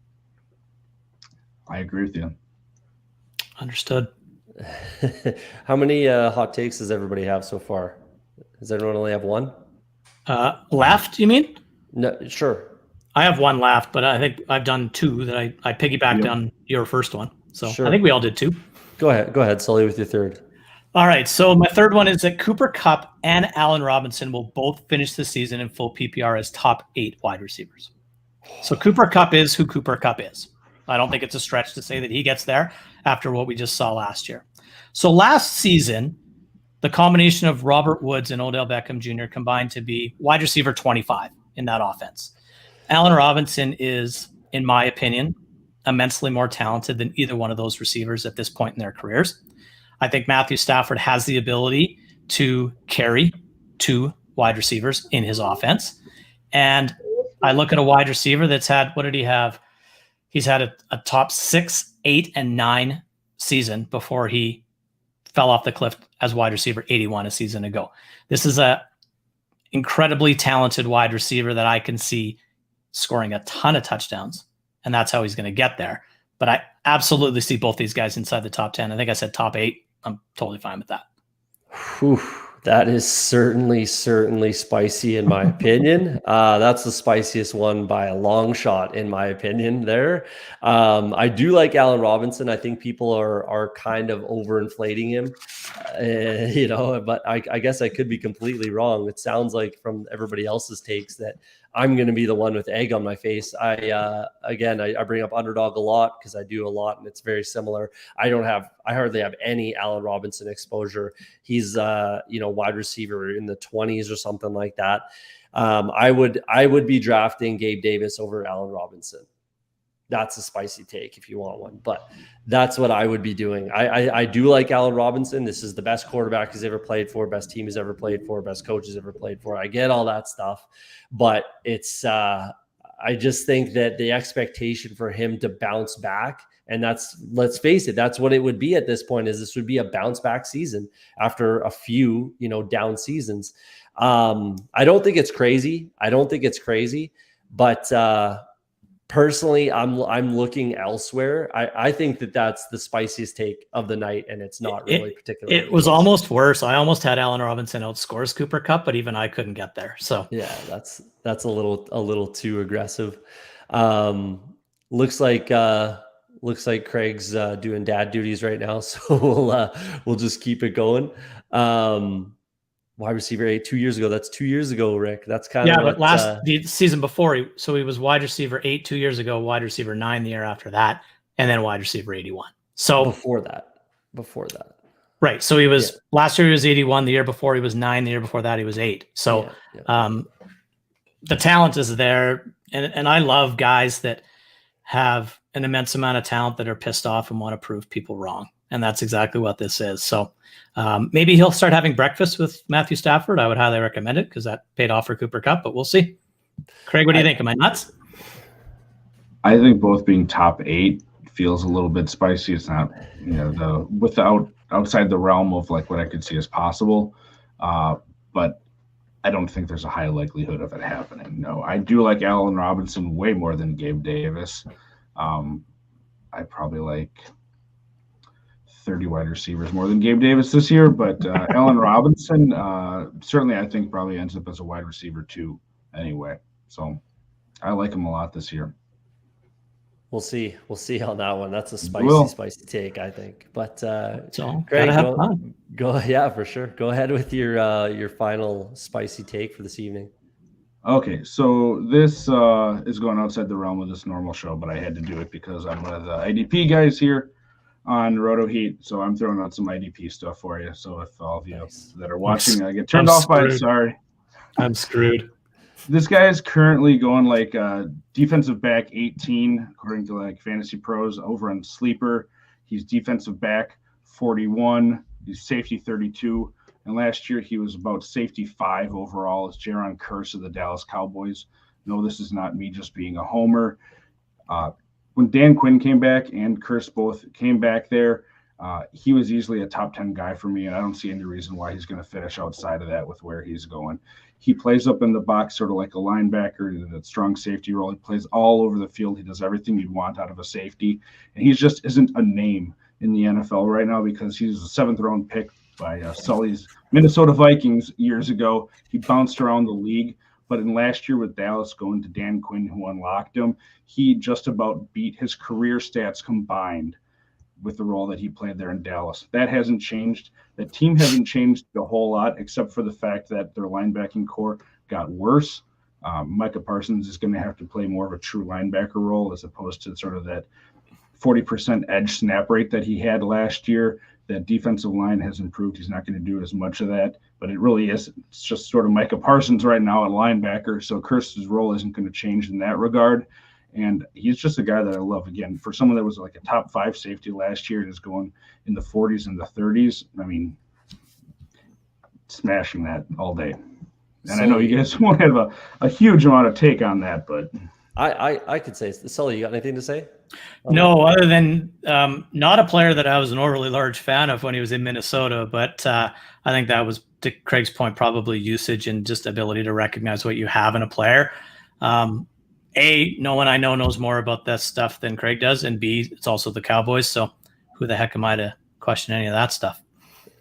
I agree with you. Understood. How many hot takes does everybody have so far? Does everyone only have one? Left, you mean? No, sure. I have one left, but I think I've done 2 that I piggybacked on your first one. So sure. I think we all did 2. Go ahead, Sully, with your third. All right. So my third one is that Cooper Kupp and Allen Robinson will both finish the season in full PPR as top 8 wide receivers. So Cooper Kupp is who Cooper Kupp is. I don't think it's a stretch to say that he gets there after what we just saw last year. So last season, the combination of Robert Woods and Odell Beckham Jr. combined to be wide receiver 25 in that offense. Allen Robinson is, in my opinion, immensely more talented than either one of those receivers at this point in their careers. I think Matthew Stafford has the ability to carry 2 wide receivers in his offense. And I look at a wide receiver that's had, what did he have? He's had a top 6, 8, and 9 season before he fell off the cliff as wide receiver 81 a season ago. This is a incredibly talented wide receiver that I can see scoring a ton of touchdowns, and that's how he's going to get there. But I absolutely see both these guys inside the top 10. I think I said top 8. I'm totally fine with that. Whew, that is certainly spicy in my opinion. That's the spiciest one by a long shot in my opinion there. I do like Allen Robinson. I think people are kind of overinflating him, but I guess I could be completely wrong. It sounds like from everybody else's takes that I'm going to be the one with egg on my face. I bring up underdog a lot because I do a lot and it's very similar. I hardly have any Allen Robinson exposure. He's, wide receiver in the 20s or something like that. I would be drafting Gabe Davis over Allen Robinson. That's a spicy take if you want one, but that's what I would be doing. I do like Allen Robinson. This is the best quarterback he's ever played for, best team he's ever played for, best coach he's ever played for. I get all that stuff, but it's I just think that the expectation for him to bounce back, and let's face it, that's what it would be at this point, is this would be a bounce back season after a few, down seasons. I don't think it's crazy. But personally, I'm looking elsewhere. I think that's the spiciest take of the night, and it's not really particularly. It was almost worse. I almost had Allen Robinson outscores Cooper Kupp, but even I couldn't get there. So yeah, that's a little too aggressive. Looks like Looks like Kraig's doing dad duties right now, so we'll just keep it going. Wide receiver 8 2 years ago. That's 2 years ago, Rick. That's kind of but the season before, he was wide receiver 8 2 years ago, wide receiver 9 the year after that, and then wide receiver 81. So before that. Right. So he was last year he was 81. The year before he was 9. The year before that he was 8. So the talent is there, and I love guys that have an immense amount of talent that are pissed off and want to prove people wrong. And that's exactly what this is. So maybe he'll start having breakfast with Matthew Stafford. I would highly recommend it because that paid off for Cooper Kupp, but we'll see. Kraig, what do you think? Am I nuts? I think both being top 8 feels a little bit spicy. It's not, outside the realm of like what I could see as possible. But I don't think there's a high likelihood of it happening. No, I do like Allen Robinson way more than Gabe Davis. I probably like 30 wide receivers more than Gabe Davis this year, but Allen Robinson certainly I think probably ends up as a wide receiver 2 anyway. So I like him a lot this year. We'll see on that one. That's a spicy take, I think. But Kraig, go yeah, for sure. Go ahead with your final spicy take for this evening. Okay, so this is going outside the realm of this normal show, but I had to do it because I'm one of the IDP guys here on Roto Heat, so I'm throwing out some IDP stuff for you. So if all of you that are watching get turned off by it, sorry. I'm screwed. This guy is currently going like defensive back 18, according to like Fantasy Pros over on Sleeper. He's defensive back 41. He's safety 32. And last year he was about safety 5 overall as Jaron Kearse of the Dallas Cowboys. No, this is not me just being a homer. When Dan Quinn came back and Kearse both came back there, he was easily a top 10 guy for me, and I don't see any reason why he's going to finish outside of that with where he's going. He plays up in the box sort of like a linebacker in that strong safety role. He plays all over the field. He does everything you'd want out of a safety, and he just isn't a name in the NFL right now because he's a 7th-round pick by Sully's Minnesota Vikings years ago. He bounced around the league, but in last year with Dallas going to Dan Quinn, who unlocked him, he just about beat his career stats combined with the role that he played there in Dallas. That hasn't changed. The team hasn't changed a whole lot, except for the fact that their linebacking core got worse. Micah Parsons is going to have to play more of a true linebacker role as opposed to sort of that 40% edge snap rate that he had last year. That defensive line has improved. He's not going to do as much of that, but it really is. It's just sort of Micah Parsons right now at linebacker. So Kearse's role isn't going to change in that regard. And he's just a guy that I love. Again, for someone that was like a top 5 safety last year and is going in the 40s and the 30s, I mean, smashing that all day. And I know you guys won't have a huge amount of take on that, but I could say, Sully, you got anything to say? No, other than not a player that I was an overly large fan of when he was in Minnesota, but I think that was, to Kraig's point, probably usage and just ability to recognize what you have in a player. No one I know knows more about that stuff than Kraig does, and B, it's also the Cowboys. So who the heck am I to question any of that stuff?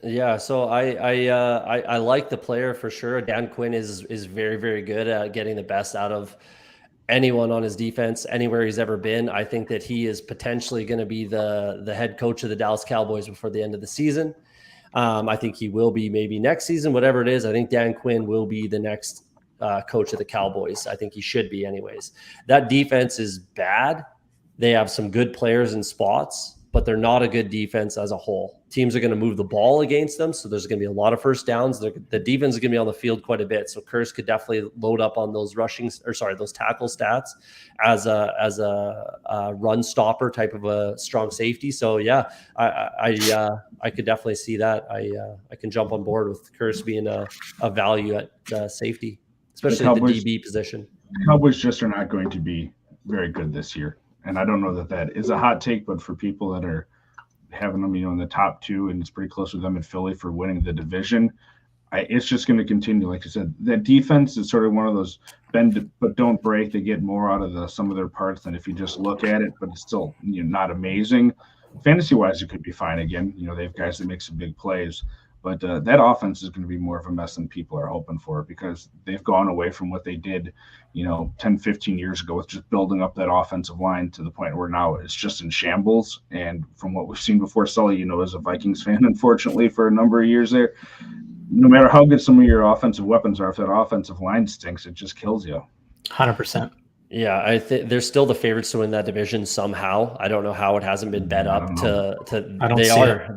Yeah, so I like the player for sure. Dan Quinn is very, very good at getting the best out of anyone on his defense anywhere he's ever been. I think that he is potentially going to be the head coach of the Dallas Cowboys before the end of the season. I think he will be maybe next season, whatever it is. I think Dan Quinn will be the next coach of the Cowboys. I think he should be anyways. That defense is bad. They have some good players in spots, but they're not a good defense as a whole. Teams are going to move the ball against them, so there's going to be a lot of first downs. The defense is going to be on the field quite a bit, so Kearse could definitely load up on those those tackle stats as a run stopper type of a strong safety. So yeah, I could definitely see that. I can jump on board with Kearse being a value at safety, especially at the DB position. The Cowboys just are not going to be very good this year. And I don't know that is a hot take, but for people that are having them, in the top 2, and it's pretty close with them in Philly for winning the division, it's just going to continue. Like I said, that defense is sort of one of those bend but don't break. They get more out of some of their parts than if you just look at it, but it's still not amazing. Fantasy-wise, it could be fine again. They have guys that make some big plays. But that offense is going to be more of a mess than people are hoping for, because they've gone away from what they did, 10, 15 years ago with just building up that offensive line to the point where now it's just in shambles. And from what we've seen before, Sully, as a Vikings fan, unfortunately, for a number of years there, no matter how good some of your offensive weapons are, if that offensive line stinks, it just kills you. 100%. Yeah, I think they're still the favorites to win that division somehow. I don't know how it hasn't been bet up to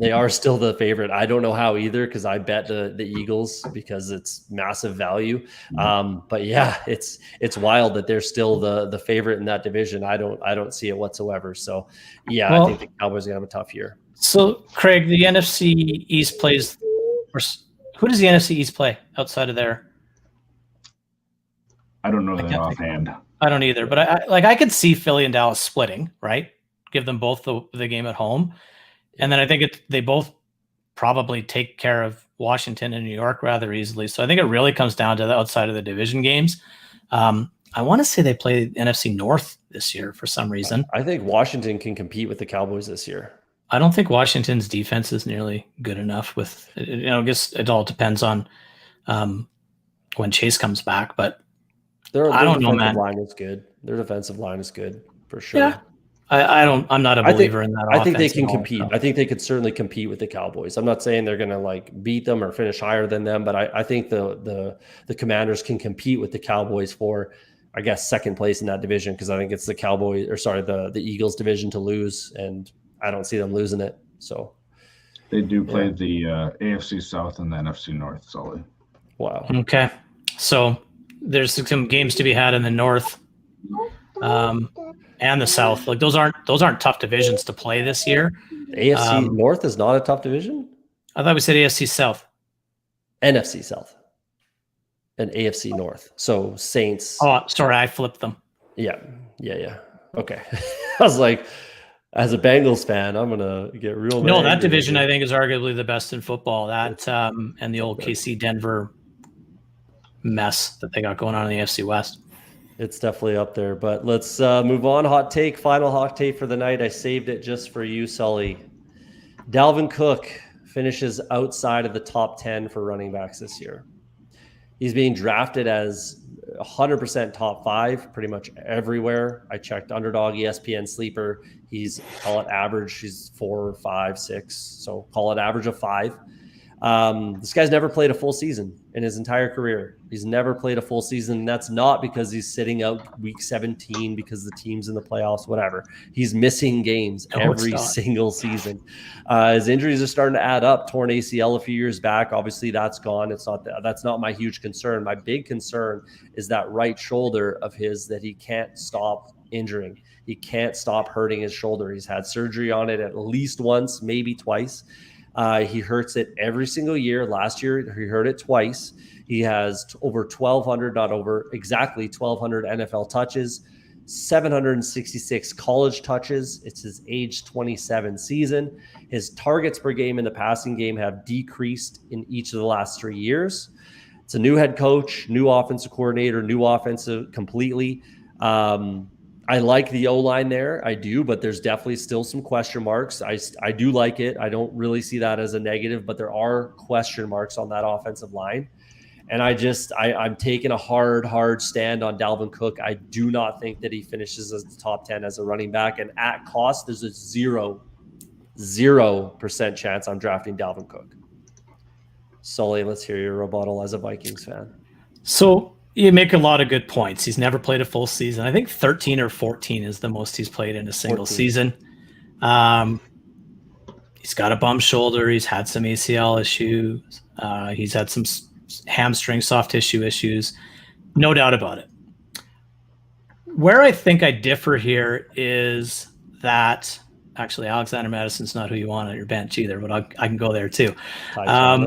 they are still the favorite. I don't know how either, because I bet the Eagles because it's massive value. But yeah, it's wild that they're still the favorite in that division. I don't see it whatsoever. So yeah, well, I think the Cowboys are gonna have a tough year. So Kraig, the NFC East plays, or who does the NFC East play outside of there? I don't know that offhand. I don't either, but I could see Philly and Dallas splitting, right? Give them both the game at home. And then I think they both probably take care of Washington and New York rather easily. So I think it really comes down to the outside of the division games. I want to say they play NFC North this year for some reason. I think Washington can compete with the Cowboys this year. I don't think Washington's defense is nearly good enough with, I guess it all depends on when Chase comes back, but I don't know, man. Their defensive line is good for sure. Yeah. I'm not a believer in that. I think they can compete. I think they could certainly compete with the Cowboys. I'm not saying they're going to beat them or finish higher than them, but I think the Commanders can compete with the Cowboys for, I guess, second place in that division, because I think it's the Eagles division to lose, and I don't see them losing it. So they do play the AFC South and the NFC North, Sully. Wow. Okay. So there's some games to be had in the North and the South. Those aren't tough divisions to play this year. AFC North is not a tough division? I thought we said AFC South. NFC South and AFC North. So Saints. Oh, sorry, I flipped them. Yeah. Okay. I was like, as a Bengals fan, I'm gonna get real. No, that division I think is arguably the best in football. That and the old KC Denver mess that they got going on in the AFC West. It's definitely up there, but let's move on. Final hot take for the night. I saved it just for you, Sully. Dalvin Cook finishes outside of the top 10 for running backs this year. He's being drafted as 100% top 5 pretty much everywhere. I checked Underdog, ESPN, Sleeper. He's, call it average. He's 4, 5, 6. So call it average of 5. This guy's never played a full season in his entire career. He's never played a full season. And that's not because he's sitting out week 17 because the team's in the playoffs, whatever. He's missing games every single season. His injuries are starting to add up. Torn ACL a few years back. Obviously that's gone. That's not my huge concern. My big concern is that right shoulder of his that he can't stop injuring. He can't stop hurting his shoulder. He's had surgery on it at least once, maybe twice. He hurts it every single year. Last year, he hurt it twice. He has over 1,200, not over, exactly 1,200 NFL touches, 766 college touches. It's his age 27 season. His targets per game in the passing game have decreased in each of the last 3 years. It's a new head coach, new offensive coordinator, new offensive completely. I like the O-line there. I do, but there's definitely still some question marks. I do like it. I don't really see that as a negative, but there are question marks on that offensive line. And I'm taking a hard stand on Dalvin Cook. I do not think that he finishes as the top 10 as a running back. And at cost, there's a 0% chance I'm drafting Dalvin Cook. Sully, let's hear your rebuttal as a Vikings fan. So you make a lot of good points. He's never played a full season. I think 13 or 14 is the most he's played in a single 14. season. He's got a bum shoulder. He's had some ACL issues. He's had some hamstring soft tissue issues. No doubt about it. Where I think I differ here is that actually Alexander Madison's not who you want on your bench either, but I can go there too. I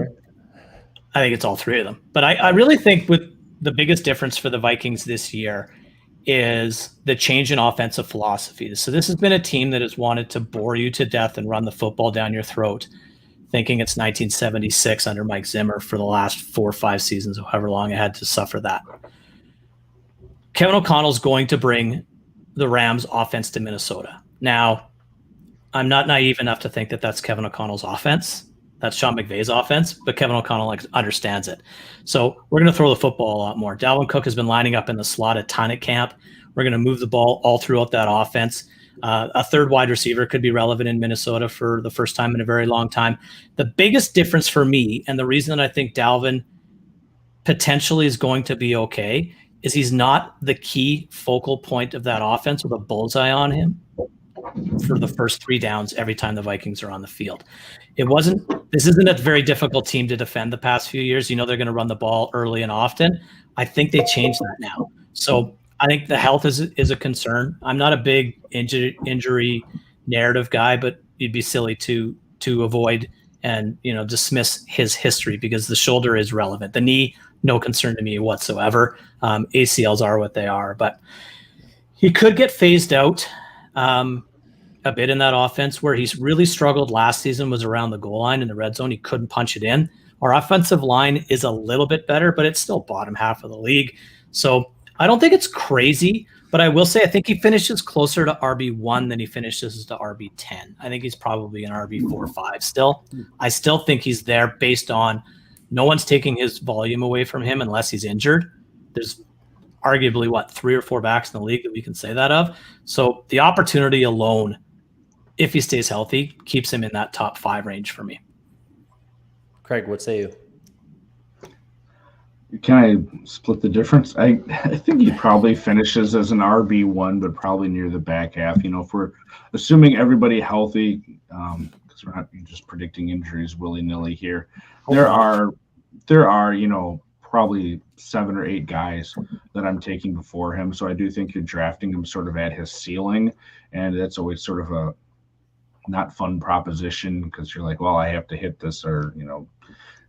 think it's all three of them. But I really think with the biggest difference for the Vikings this year is the change in offensive philosophy. So this has been a team that has wanted to bore you to death and run the football down your throat, thinking it's 1976 under Mike Zimmer for the last 4 or 5 seasons, however long I had to suffer that. Kevin O'Connell's going to bring the Rams offense to Minnesota. Now, I'm not naive enough to think that that's Kevin O'Connell's offense. That's Sean McVay's offense, but Kevin O'Connell understands it. So we're going to throw the football a lot more. Dalvin Cook has been lining up in the slot a ton at camp. We're going to move the ball all throughout that offense. A third wide receiver could be relevant in Minnesota for the first time in a very long time. The biggest difference for me, and the reason that I think Dalvin potentially is going to be okay, is he's not the key focal point of that offense with a bullseye on him for the first 3 downs every time the Vikings are on the field. This isn't a very difficult team to defend the past few years. They're going to run the ball early and often. I think they changed that now. So I think the health is a concern. I'm not a big injury narrative guy, but you'd be silly to avoid and dismiss his history because the shoulder is relevant. The knee, no concern to me whatsoever. ACLs are what they are, but he could get phased out a bit in that offense. Where he's really struggled last season was around the goal line in the red zone. He couldn't punch it in. Our offensive line is a little bit better, but it's still bottom half of the league. So I don't think it's crazy, but I will say I think he finishes closer to RB1 than he finishes to RB10. I think he's probably an RB4 or 5 still. I still think he's there based on no one's taking his volume away from him unless he's injured. There's arguably, 3 or 4 backs in the league that we can say that of. So the opportunity alone, if he stays healthy, keeps him in that top 5 range for me. Kraig, what say you? Can I split the difference? I think he probably finishes as an RB1, but probably near the back half. If we're assuming everybody healthy, because we're not just predicting injuries willy-nilly here. There are probably 7 or 8 guys that I'm taking before him. So I do think you're drafting him sort of at his ceiling, and that's always sort of a not fun proposition because you're like, well, I have to hit this or,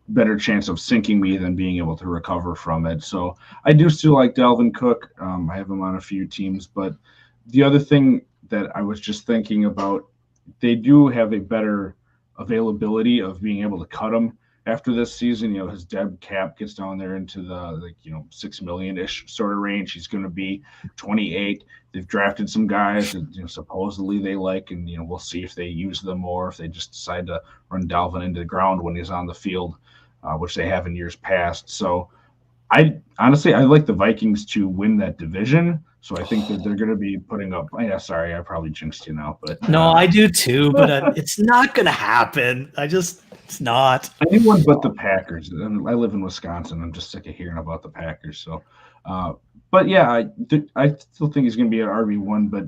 better chance of sinking me than being able to recover from it. So I do still like Dalvin Cook. I have him on a few teams, but the other thing that I was just thinking about, they do have a better availability of being able to cut him after this season. His dead cap gets down there into the $6 million-ish sort of range. He's going to be 28. They've drafted some guys that supposedly they like, and we'll see if they use them more, if they just decide to run Dalvin into the ground when he's on the field, which they have in years past. So I like the Vikings to win that division. So I think that they're going to be putting up. Yeah, sorry, I probably jinxed you now, but no, I do too. But it's not going to happen. It's not. Anyone but the Packers. I live in Wisconsin. I'm just sick of hearing about the Packers. So, but yeah, I still think he's going to be at RB1. But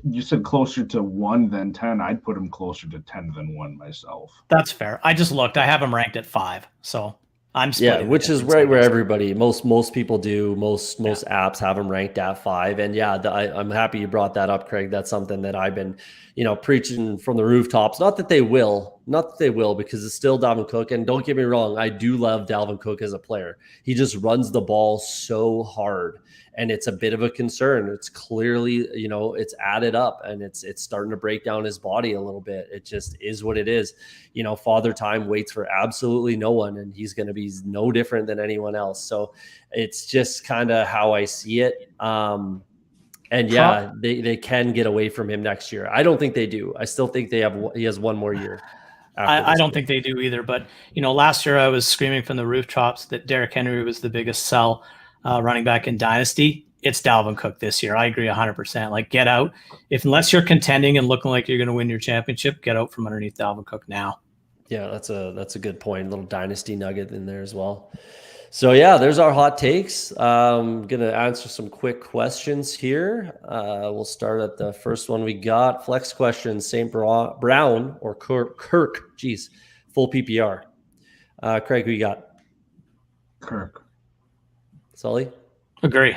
you said closer to 1 than 10. I'd put him closer to 10 than 1 myself. That's fair. I just looked. I have him ranked at 5. So I'm which is right where everybody, most people do. Most apps have them ranked at 5. And yeah, I'm happy you brought that up, Kraig. That's something that I've been, preaching from the rooftops. Not that they will, because it's still Dalvin Cook. And don't get me wrong, I do love Dalvin Cook as a player. He just runs the ball so hard. And it's a bit of a concern. It's clearly, it's added up and it's starting to break down his body a little bit. It just is what it is. Father Time waits for absolutely no one, and he's going to be no different than anyone else. So it's just kind of how I see it. And yeah, they can get away from him next year. I don't think they do. I still think he has 1 more year. I don't think they do either. But, last year I was screaming from the rooftops that Derrick Henry was the biggest sell running back in Dynasty. It's Dalvin Cook this year. I agree 100%. Like, get out. Unless you're contending and looking like you're going to win your championship, get out from underneath Dalvin Cook now. Yeah, that's a good point. A little Dynasty nugget in there as well. So yeah, there's our hot takes. I'm going to answer some quick questions here. We'll start at the first one we got. Flex question, St. Brown or Kirk? Geez, full PPR. Kraig, who you got? Kirk. Sully? Agree.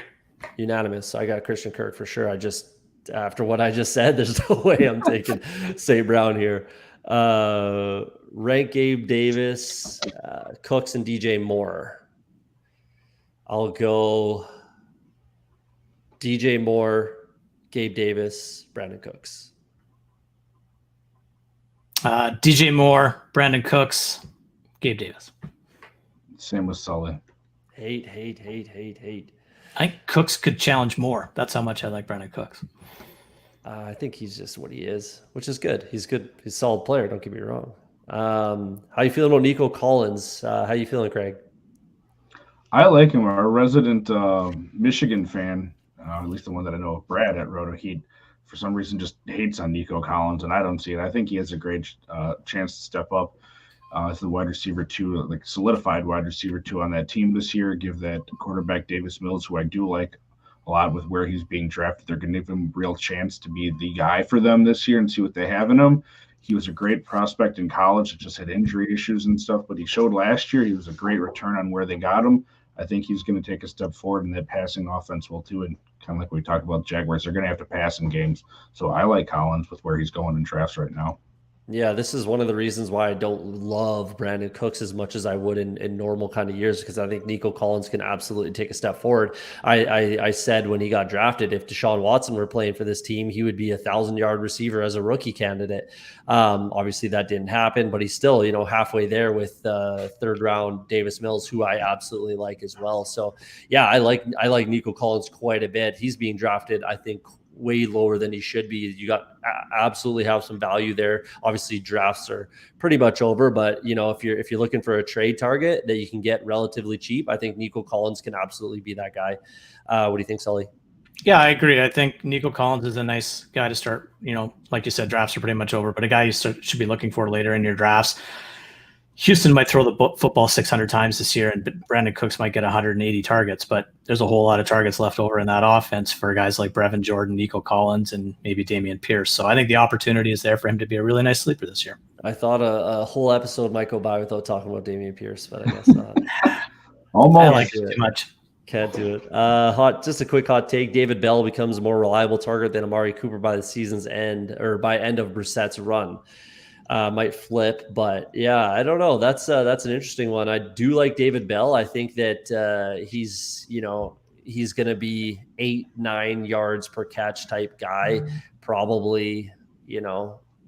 Unanimous. I got Christian Kirk for sure. After what I just said, there's no way I'm taking St. Brown here. Rank Gabe Davis, Cooks, and DJ Moore. I'll go DJ Moore, Gabe Davis, Brandon Cooks. DJ Moore, Brandon Cooks, Gabe Davis. Same with Sully. Hate. I think Cooks could challenge more. That's how much I like Brandon Cooks. I think he's just what he is, which is good. He's good. He's a solid player. Don't get me wrong. How you feeling about Nico Collins? How you feeling, Kraig? I like him. Our resident Michigan fan, at least the one that I know of, Brad at Roto, he for some reason just hates on Nico Collins, and I don't see it. I think he has a great chance to step up as the wide receiver 2, like solidified wide receiver 2 on that team this year. Give that quarterback Davis Mills, who I do like a lot with where he's being drafted. They're going to give him a real chance to be the guy for them this year and see what they have in him. He was a great prospect in college. Just had injury issues and stuff, but he showed last year he was a great return on where they got him. I think he's going to take a step forward, and that passing offense will too. And kind of like we talked about, the Jaguars, they're going to have to pass in games. So I like Collins with where he's going in drafts right now. Yeah, this is one of the reasons why I don't love Brandon Cooks as much as I would in normal kind of years, because I think Nico Collins can absolutely take a step forward. I said when he got drafted, if Deshaun Watson were playing for this team, he would be a 1,000-yard receiver as a rookie candidate. Obviously, that didn't happen, but he's still, halfway there with third-round Davis Mills, who I absolutely like as well. So, yeah, I like Nico Collins quite a bit. He's being drafted, I think, way lower than he should be. You got absolutely have some value there. Obviously drafts are pretty much over, but if you're looking for a trade target that you can get relatively cheap, I think Nico Collins can absolutely be that guy. What do you think, Sully? Yeah, I agree. I think Nico Collins is a nice guy to start. Like you said, drafts are pretty much over, but a guy you should be looking for later in your drafts. Houston might throw the football 600 times this year, and Brandon Cooks might get 180 targets, but there's a whole lot of targets left over in that offense for guys like Brevin Jordan, Nico Collins, and maybe Damien Pierce. So I think the opportunity is there for him to be a really nice sleeper this year. I thought a whole episode might go by without talking about Damien Pierce, but I guess not. Almost. I like it too much. Can't do it. Just a quick hot take. David Bell becomes a more reliable target than Amari Cooper by the season's end, or by end of Brissett's run. Might flip, but yeah, I don't know. That's an interesting one. I do like David Bell. I think that he's going to be 8-9 yards per catch type guy, probably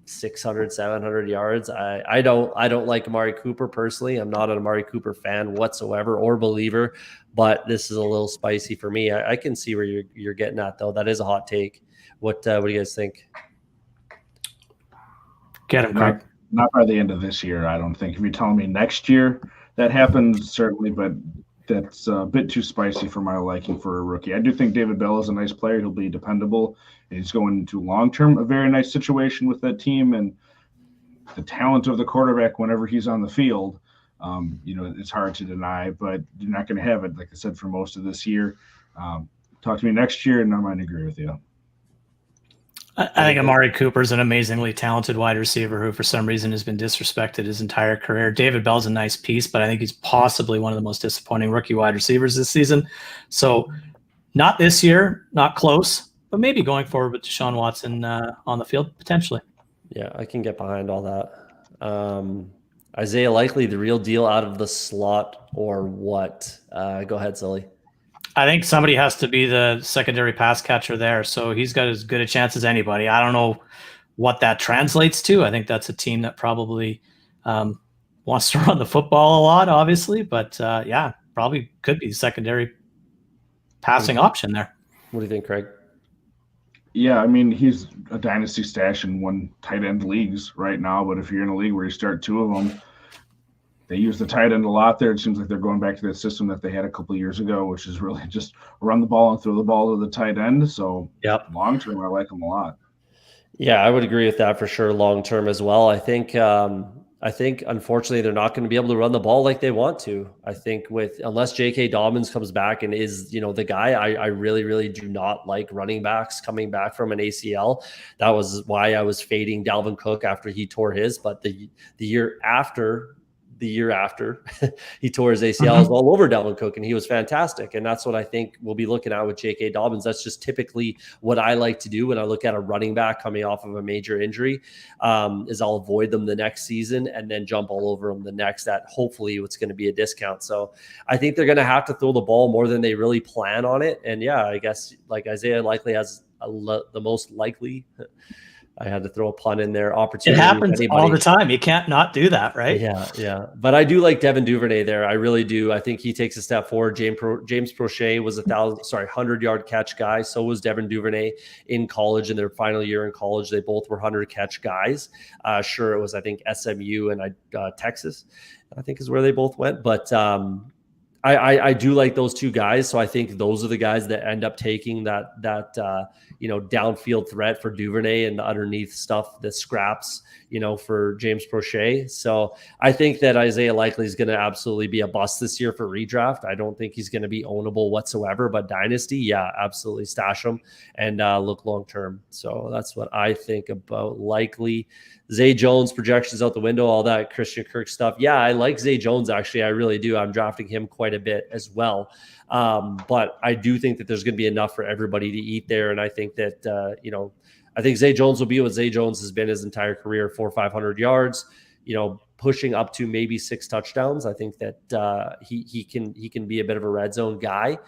600, 700 yards. I don't like Amari Cooper personally. I'm not an Amari Cooper fan whatsoever or believer, but this is a little spicy for me. I can see where you're getting at, though. That is a hot take. What do you guys think? Get him, Kraig. Not by the end of this year, I don't think. If you're telling me next year, that happens, certainly, but that's a bit too spicy for my liking for a rookie. I do think David Bell is a nice player. He'll be dependable. He's going into long-term a very nice situation with that team, and the talent of the quarterback whenever he's on the field, it's hard to deny, but you're not going to have it, like I said, for most of this year. Talk to me next year, and I might agree with you. I think Amari Cooper is an amazingly talented wide receiver who, for some reason, has been disrespected his entire career. David Bell's a nice piece, but I think he's possibly one of the most disappointing rookie wide receivers this season. So not this year, not close, but maybe going forward with Deshaun Watson on the field, potentially. Yeah, I can get behind all that. Isaiah Likely, the real deal out of the slot, or what? Go ahead, Sully. I think somebody has to be the secondary pass catcher there, so he's got as good a chance as anybody. I don't know what that translates to. I think that's a team that probably wants to run the football a lot, obviously, but probably could be the secondary passing option there. What do you think, Kraig? Yeah, I mean, he's a dynasty stash in one tight end leagues right now, but if you're in a league where you start two of them, they use the tight end a lot there. It seems like they're going back to that system that they had a couple of years ago, which is really just run the ball and throw the ball to the tight end. So long term, I like them a lot. Yeah, I would agree with that for sure. Long term as well. I think unfortunately they're not going to be able to run the ball like they want to. I think unless J.K. Dobbins comes back and is the guy, I really, really do not like running backs coming back from an ACL. That was why I was fading Dalvin Cook after he tore his. But the year after he tore his ACL, was all over Dalvin Cook, and he was fantastic. And that's what I think we'll be looking at with J.K. Dobbins. That's just typically what I like to do when I look at a running back coming off of a major injury, is I'll avoid them the next season and then jump all over them the next, that hopefully it's going to be a discount. So I think they're going to have to throw the ball more than they really plan on it. And yeah, I guess like Isaiah Likely has the most likely I had to throw a pun in there. It Opportunity. happens all the time. You can't not do that, right? Yeah. But I do like Devin Duvernay there. I really do. I think he takes a step forward. James Prochet was 100-yard catch guy. So was Devin Duvernay in college, in their final year in college. They both were 100-catch guys. Sure, it was, I think, SMU and Texas, I think is where they both went. But I do like those two guys. So I think those are the guys that end up taking that downfield threat for Duvernay and the underneath stuff, the scraps, for James Prochet. So I think that Isaiah Likely is going to absolutely be a bust this year for redraft. I don't think he's going to be ownable whatsoever, but dynasty, yeah, absolutely stash him and look long-term. So that's what I think about Likely. Zay Jones projections out the window, all that Christian Kirk stuff. Yeah, I like Zay Jones. Actually, I really do. I'm drafting him quite a bit as well. But I do think that there's going to be enough for everybody to eat there. And I think that, I think Zay Jones will be what Zay Jones has been his entire career, 400 or 500 yards, pushing up to maybe 6 touchdowns. I think that he can be a bit of a red zone guy.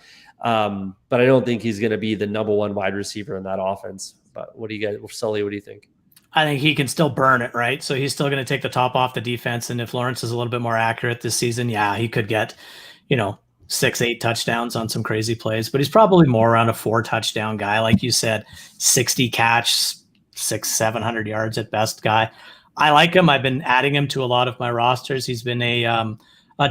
But I don't think he's going to be the number one wide receiver in that offense. But what do you guys, Sully, what do you think? I think he can still burn it, right? So he's still going to take the top off the defense. And if Lawrence is a little bit more accurate this season, yeah, he could get, 6-8 touchdowns on some crazy plays, but he's probably more around a 4 touchdown guy. Like you said, 60 catch, 600-700 yards at best guy. I like him. I've been adding him to a lot of my rosters. He's been a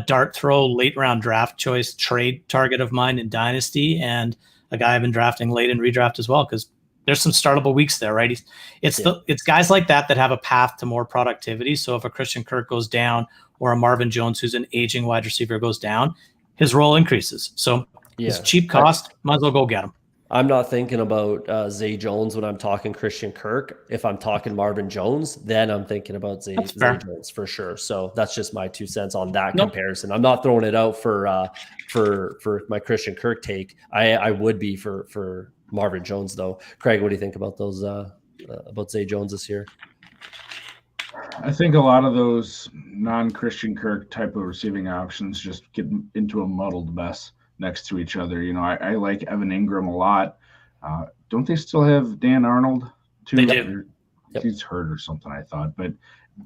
dart throw late round draft choice trade target of mine in Dynasty, and a guy I've been drafting late in redraft as well, because there's some startable weeks there, right? It's guys like that have a path to more productivity. So if a Christian Kirk goes down or a Marvin Jones, who's an aging wide receiver, goes down, his role increases. So it's cheap cost. Might as well go get him. I'm not thinking about Zay Jones when I'm talking Christian Kirk. If I'm talking Marvin Jones, then I'm thinking about Zay Jones for sure. So that's just my 2 cents on that comparison. I'm not throwing it out for my Christian Kirk take. I would be for Marvin Jones though. Kraig, what do you think about those about Zay Jones this year? I think a lot of those non-Christian Kirk type of receiving options just get into a muddled mess next to each other. I like Evan Ingram a lot. Don't they still have Dan Arnold too? They do. Yep. He's hurt or something, I thought. But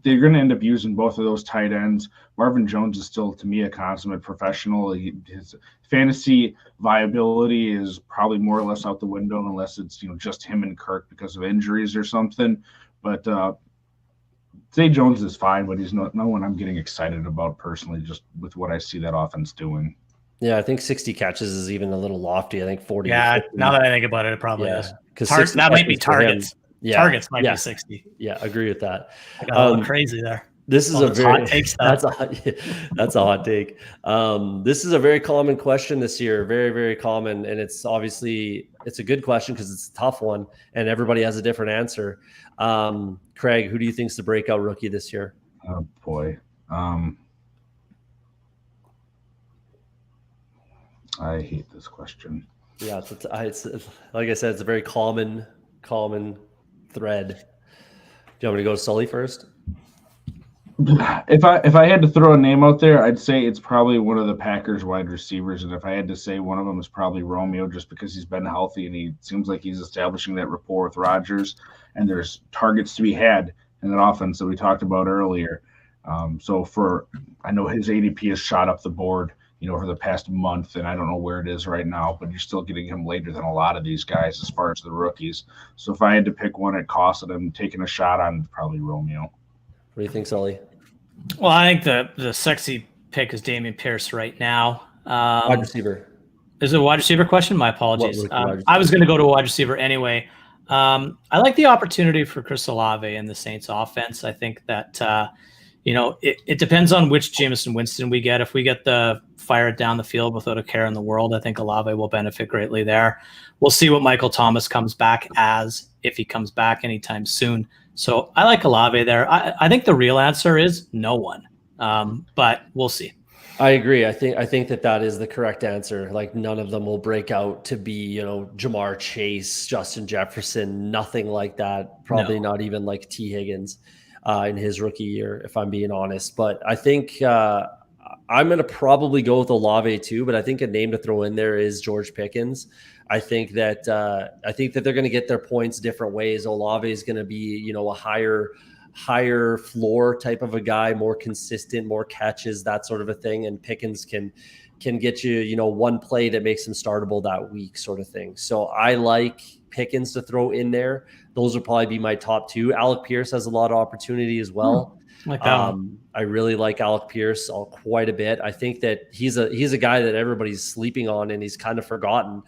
they're going to end up using both of those tight ends. Marvin Jones is still, to me, a consummate professional. His fantasy viability is probably more or less out the window unless it's just him and Kirk because of injuries or something. But Zay Jones is fine, but he's no one I'm getting excited about personally, just with what I see that offense doing. Yeah, I think 60 catches is even a little lofty. I think 40. Yeah, now that I think about it, it probably is. Because that might be targets. Targets might be 60. Yeah, agree with that. I got a little crazy there. This is a very hot take stuff. That's a hot take. This is a very common question this year, very, very common, and it's a good question because it's a tough one, and everybody has a different answer. Kraig, who do you think is the breakout rookie this year? Oh boy, I hate this question. Yeah, it's like I said, it's a very common thread. Do you want me to go to Sully first? If I had to throw a name out there, I'd say it's probably one of the Packers wide receivers. And if I had to say one of them is probably Romeo, just because he's been healthy and he seems like he's establishing that rapport with Rodgers, and there's targets to be had in that offense that we talked about earlier. I know his ADP has shot up the board, over the past month, and I don't know where it is right now, but you're still getting him later than a lot of these guys as far as the rookies. So if I had to pick one at cost that I'm taking a shot on, probably Romeo. What do you think, Sully? Well, I think the sexy pick is Damien Pierce right now. Wide receiver. Is it a wide receiver question? My apologies. I was going to go to a wide receiver anyway. I like the opportunity for Chris Olave in the Saints offense. I think that, it depends on which Jameson Winston we get. If we get the fire it down the field without a care in the world, I think Olave will benefit greatly there. We'll see what Michael Thomas comes back as, if he comes back anytime soon. So I like Olave there. I think the real answer is no one, but we'll see. I agree. I think that is the correct answer. Like, none of them will break out to be, Jamar Chase, Justin Jefferson, nothing like that. Probably not even like T. Higgins in his rookie year, if I'm being honest. But I think I'm going to probably go with Olave too, but I think a name to throw in there is George Pickens. I think that they're going to get their points different ways. Olave is going to be, a higher floor type of a guy, more consistent, more catches, that sort of a thing. And Pickens can get you, one play that makes him startable that week, sort of thing. So I like Pickens to throw in there. Those will probably be my top two. Alec Pierce has a lot of opportunity as well. I really like Alec Pierce quite a bit. I think that he's a guy that everybody's sleeping on, and he's kind of forgotten.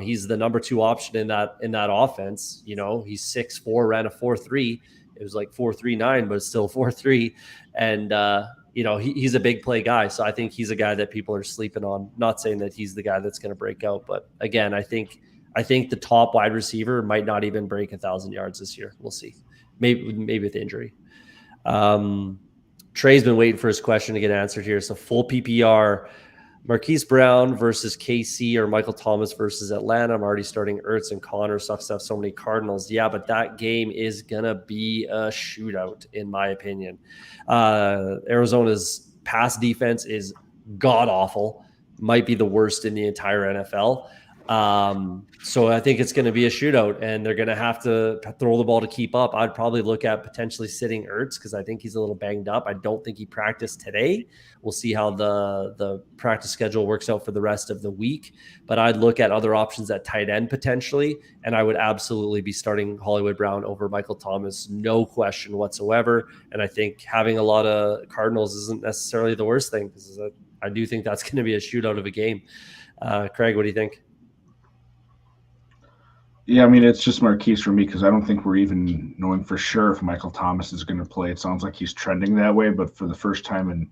He's the number 2 option in that offense. He's 6'4", ran a 4.3. It was like 4.39, but it's still 4.3. And he's a big play guy. So I think he's a guy that people are sleeping on. Not saying that he's the guy that's going to break out, but again, I think the top wide receiver might not even break 1,000 yards this year. We'll see. Maybe with injury. Trey's been waiting for his question to get answered here. So full PPR, Marquise Brown versus KC or Michael Thomas versus Atlanta. I'm already starting Ertz and Connor. Sucks to have so many Cardinals. Yeah, but that game is going to be a shootout, in my opinion. Arizona's pass defense is god-awful. Might be the worst in the entire NFL. So I think it's going to be a shootout, and they're going to have to throw the ball to keep up. I'd probably look at potentially sitting Ertz because I think he's a little banged up. I don't think he practiced today. We'll see how the practice schedule works out for the rest of the week, but I'd look at other options at tight end potentially, and I would absolutely be starting Hollywood Brown over Michael Thomas, no question whatsoever. And I think having a lot of Cardinals isn't necessarily the worst thing, because I do think that's going to be a shootout of a game. Kraig, what do you think? Yeah, I mean, it's just Marquise for me because I don't think we're even knowing for sure if Michael Thomas is going to play. It sounds like he's trending that way, but for the first time in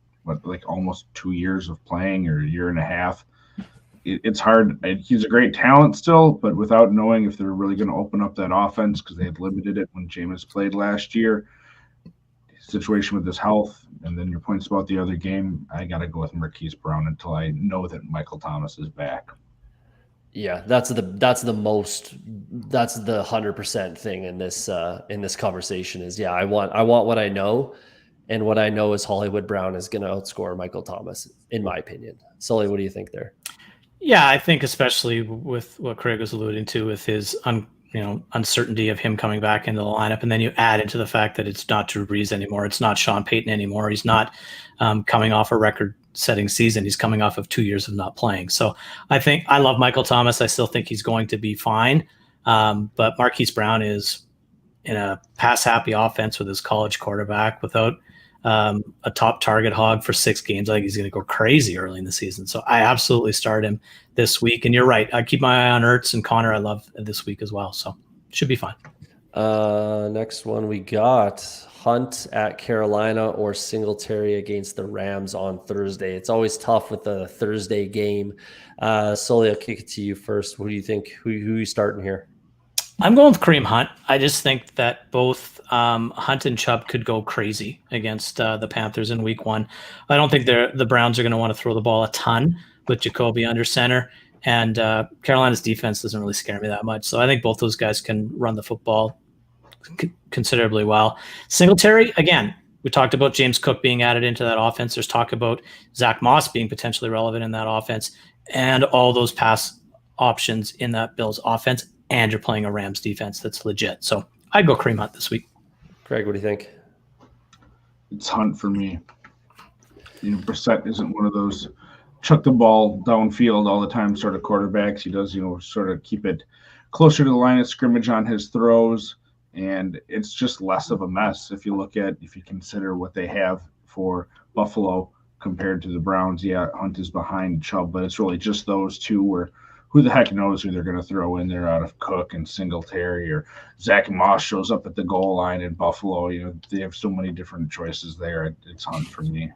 almost 2 years of playing, or a year and a half, it's hard. He's a great talent still, but without knowing if they're really going to open up that offense, because they had limited it when Jameis played last year. Situation with his health, and then your points about the other game, I got to go with Marquise Brown until I know that Michael Thomas is back. Yeah, that's the 100% thing in this conversation is, I want what I know, and what I know is Hollywood Brown is going to outscore Michael Thomas, in my opinion. Sully, what do you think there? Yeah, I think especially with what Kraig was alluding to with his uncertainty of him coming back into the lineup, and then you add into the fact that it's not Drew Brees anymore, it's not Sean Payton anymore, he's not coming off a record-setting season, he's coming off of 2 years of not playing. So I think I love Michael Thomas. I still think he's going to be fine, but Marquise Brown is in a pass-happy offense with his college quarterback without a top target hog for 6 games. I think he's going to go crazy early in the season. So I absolutely start him this week. And you're right, I keep my eye on Ertz and Connor. I love this week as well. So should be fine. Next one we got Hunt at Carolina or Singletary against the Rams on Thursday. It's always tough with the Thursday game. Sully, I'll kick it to you first. What do you think? Who are you starting here? I'm going with Kareem Hunt. I just think that both Hunt and Chubb could go crazy against the Panthers in week 1. I don't think the Browns are going to want to throw the ball a ton with Jacoby under center. And Carolina's defense doesn't really scare me that much. So I think both those guys can run the football considerably well. Singletary, again, we talked about James Cook being added into that offense. There's talk about Zach Moss being potentially relevant in that offense, and all those pass options in that Bills offense. And you're playing a Rams defense that's legit. So I'd go Kareem Hunt this week. Kraig, what do you think? It's Hunt for me. Brissett isn't one of those chuck the ball downfield all the time sort of quarterbacks. He does, sort of keep it closer to the line of scrimmage on his throws. And it's just less of a mess if you consider what they have for Buffalo compared to the Browns. Yeah, Hunt is behind Chubb, but it's really just those two where who the heck knows who they're going to throw in there out of Cook and Singletary, or Zach Moss shows up at the goal line in Buffalo. They have so many different choices there. It's Hunt for me.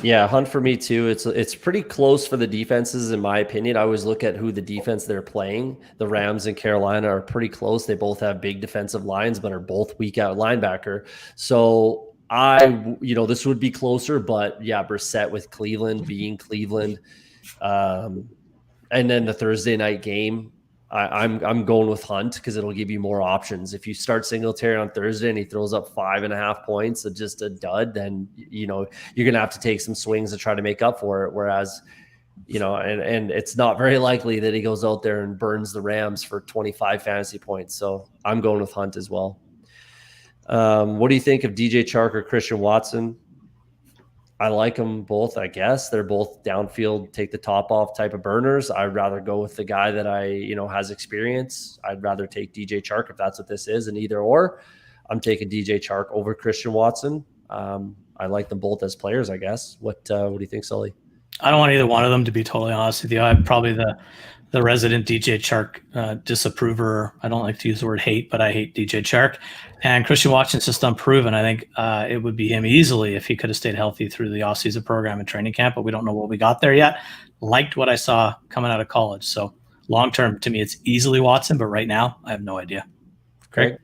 Yeah, Hunt for me too. It's pretty close for the defenses, in my opinion. I always look at who the defense they're playing. The Rams and Carolina are pretty close. They both have big defensive lines, but are both weak out linebacker. So this would be closer, but yeah, Brissett with Cleveland being Cleveland. And then the Thursday night game, I'm going with Hunt because it'll give you more options. If you start Singletary on Thursday and he throws up 5.5 points, just a dud, then you're going to have to take some swings to try to make up for it. Whereas, and it's not very likely that he goes out there and burns the Rams for 25 fantasy points. So I'm going with Hunt as well. What do you think of DJ Chark or Christian Watson? I like them both, I guess. They're both downfield, take the top off type of burners. I'd rather go with the guy that has experience. I'd rather take DJ Chark if that's what this is, and either or. I'm taking DJ Chark over Christian Watson. I like them both as players, I guess. What do you think, Sully? I don't want either one of them, to be totally honest with you. I'm probably the resident DJ Chark disapprover. I don't like to use the word hate, but I hate DJ Chark. And Christian Watson's just unproven. I think it would be him easily if he could have stayed healthy through the offseason program and training camp, but we don't know what we got there yet. Liked what I saw coming out of college. So long-term, to me, it's easily Watson, but right now, I have no idea. Kraig?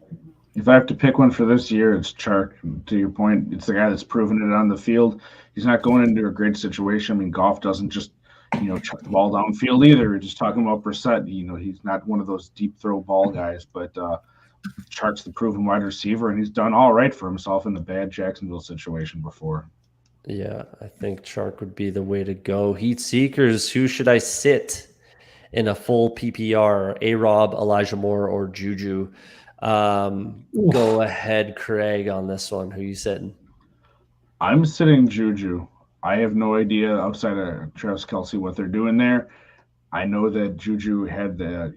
If I have to pick one for this year, it's Chark. To your point, it's the guy that's proven it on the field. He's not going into a great situation. I mean, Goff doesn't just chuck the ball downfield either. We're just talking about Brissett. He's not one of those deep throw ball guys, but Chark's the proven wide receiver, and he's done all right for himself in the bad Jacksonville situation before. Yeah, I think Chark would be the way to go. Heat Seekers, who should I sit in a full PPR? A-Rob, Elijah Moore, or Juju? Go ahead, Kraig, on this one. Who are you sitting? I'm sitting Juju. I have no idea outside of Travis Kelce what they're doing there. I know that Juju had the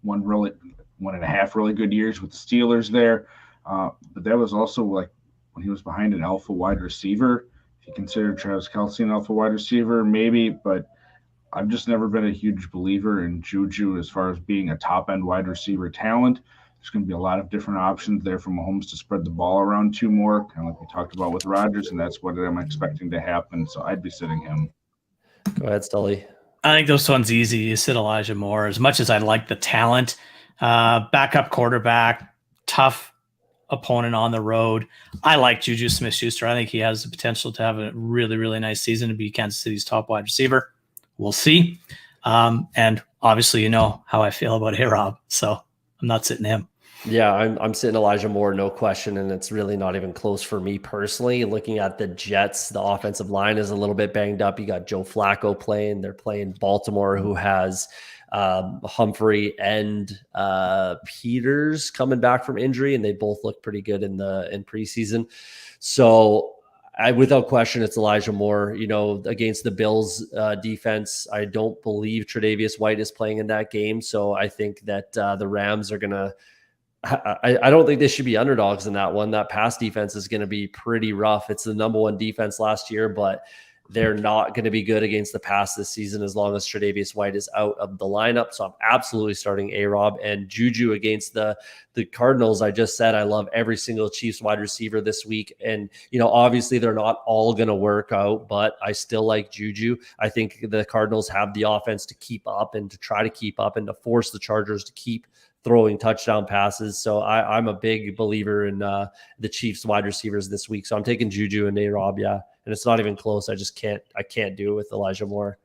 1.5 really good years with the Steelers there, but that was also like when he was behind an alpha wide receiver. If you consider Travis Kelce an alpha wide receiver, maybe, but I've just never been a huge believer in Juju as far as being a top end wide receiver talent. There's going to be a lot of different options there for Mahomes to spread the ball around to more, kind of like we talked about with Rodgers, and that's what I'm expecting to happen. So I'd be sitting him. Go ahead, Sully. I think this one's easy. You sit Elijah Moore. As much as I like the talent, backup quarterback, tough opponent on the road. I like Juju Smith-Schuster. I think he has the potential to have a really, really nice season to be Kansas City's top wide receiver. We'll see. And obviously, you know how I feel about A-Rob, so I'm not sitting him. Yeah, I'm sitting Elijah Moore, no question, and it's really not even close for me personally. Looking at the Jets, the offensive line is a little bit banged up. You got Joe Flacco playing. They're playing Baltimore, who has Humphrey and Peters coming back from injury, and they both look pretty good in preseason. So without question, it's Elijah Moore. Against the Bills defense, I don't believe Tre'Davious White is playing in that game. So I think that the Rams are going to I don't think they should be underdogs in that one. That pass defense is going to be pretty rough. It's the number one defense last year, but they're not going to be good against the pass this season as long as Tre'Davious White is out of the lineup. So I'm absolutely starting A-Rob and Juju against the Cardinals. I just said I love every single Chiefs wide receiver this week. And, obviously they're not all going to work out, but I still like Juju. I think the Cardinals have the offense to keep up and to try to keep up and to force the Chargers to keep throwing touchdown passes. So I'm a big believer in the Chiefs wide receivers this week. So I'm taking Juju and A-Rob. Yeah. And it's not even close. I can't do it with Elijah Moore.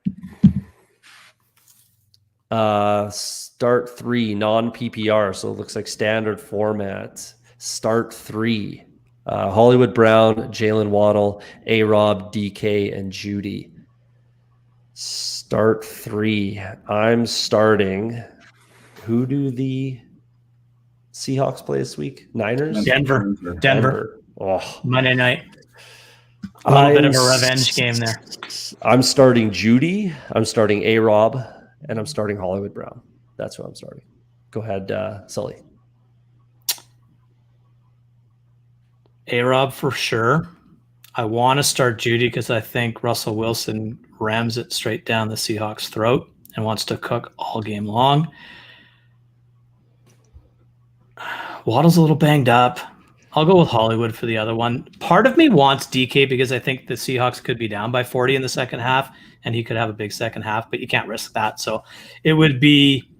Start 3 non-PPR. So it looks like standard format. Start 3. Hollywood Brown, Jalen Waddle, A-Rob, DK, and Judy. Start 3. I'm starting. Who do the Seahawks play this week? Niners? Denver. Oh, Monday night. A little bit of a revenge game there. I'm starting Judy. I'm starting A-Rob, and I'm starting Hollywood Brown. That's who I'm starting. Go ahead, Sully. A-Rob for sure. I want to start Judy because I think Russell Wilson rams it straight down the Seahawks' throat and wants to cook all game long. Waddle's a little banged up. I'll go with Hollywood for the other one. Part of me wants DK because I think the Seahawks could be down by 40 in the second half, and he could have a big second half, but you can't risk that. So it would be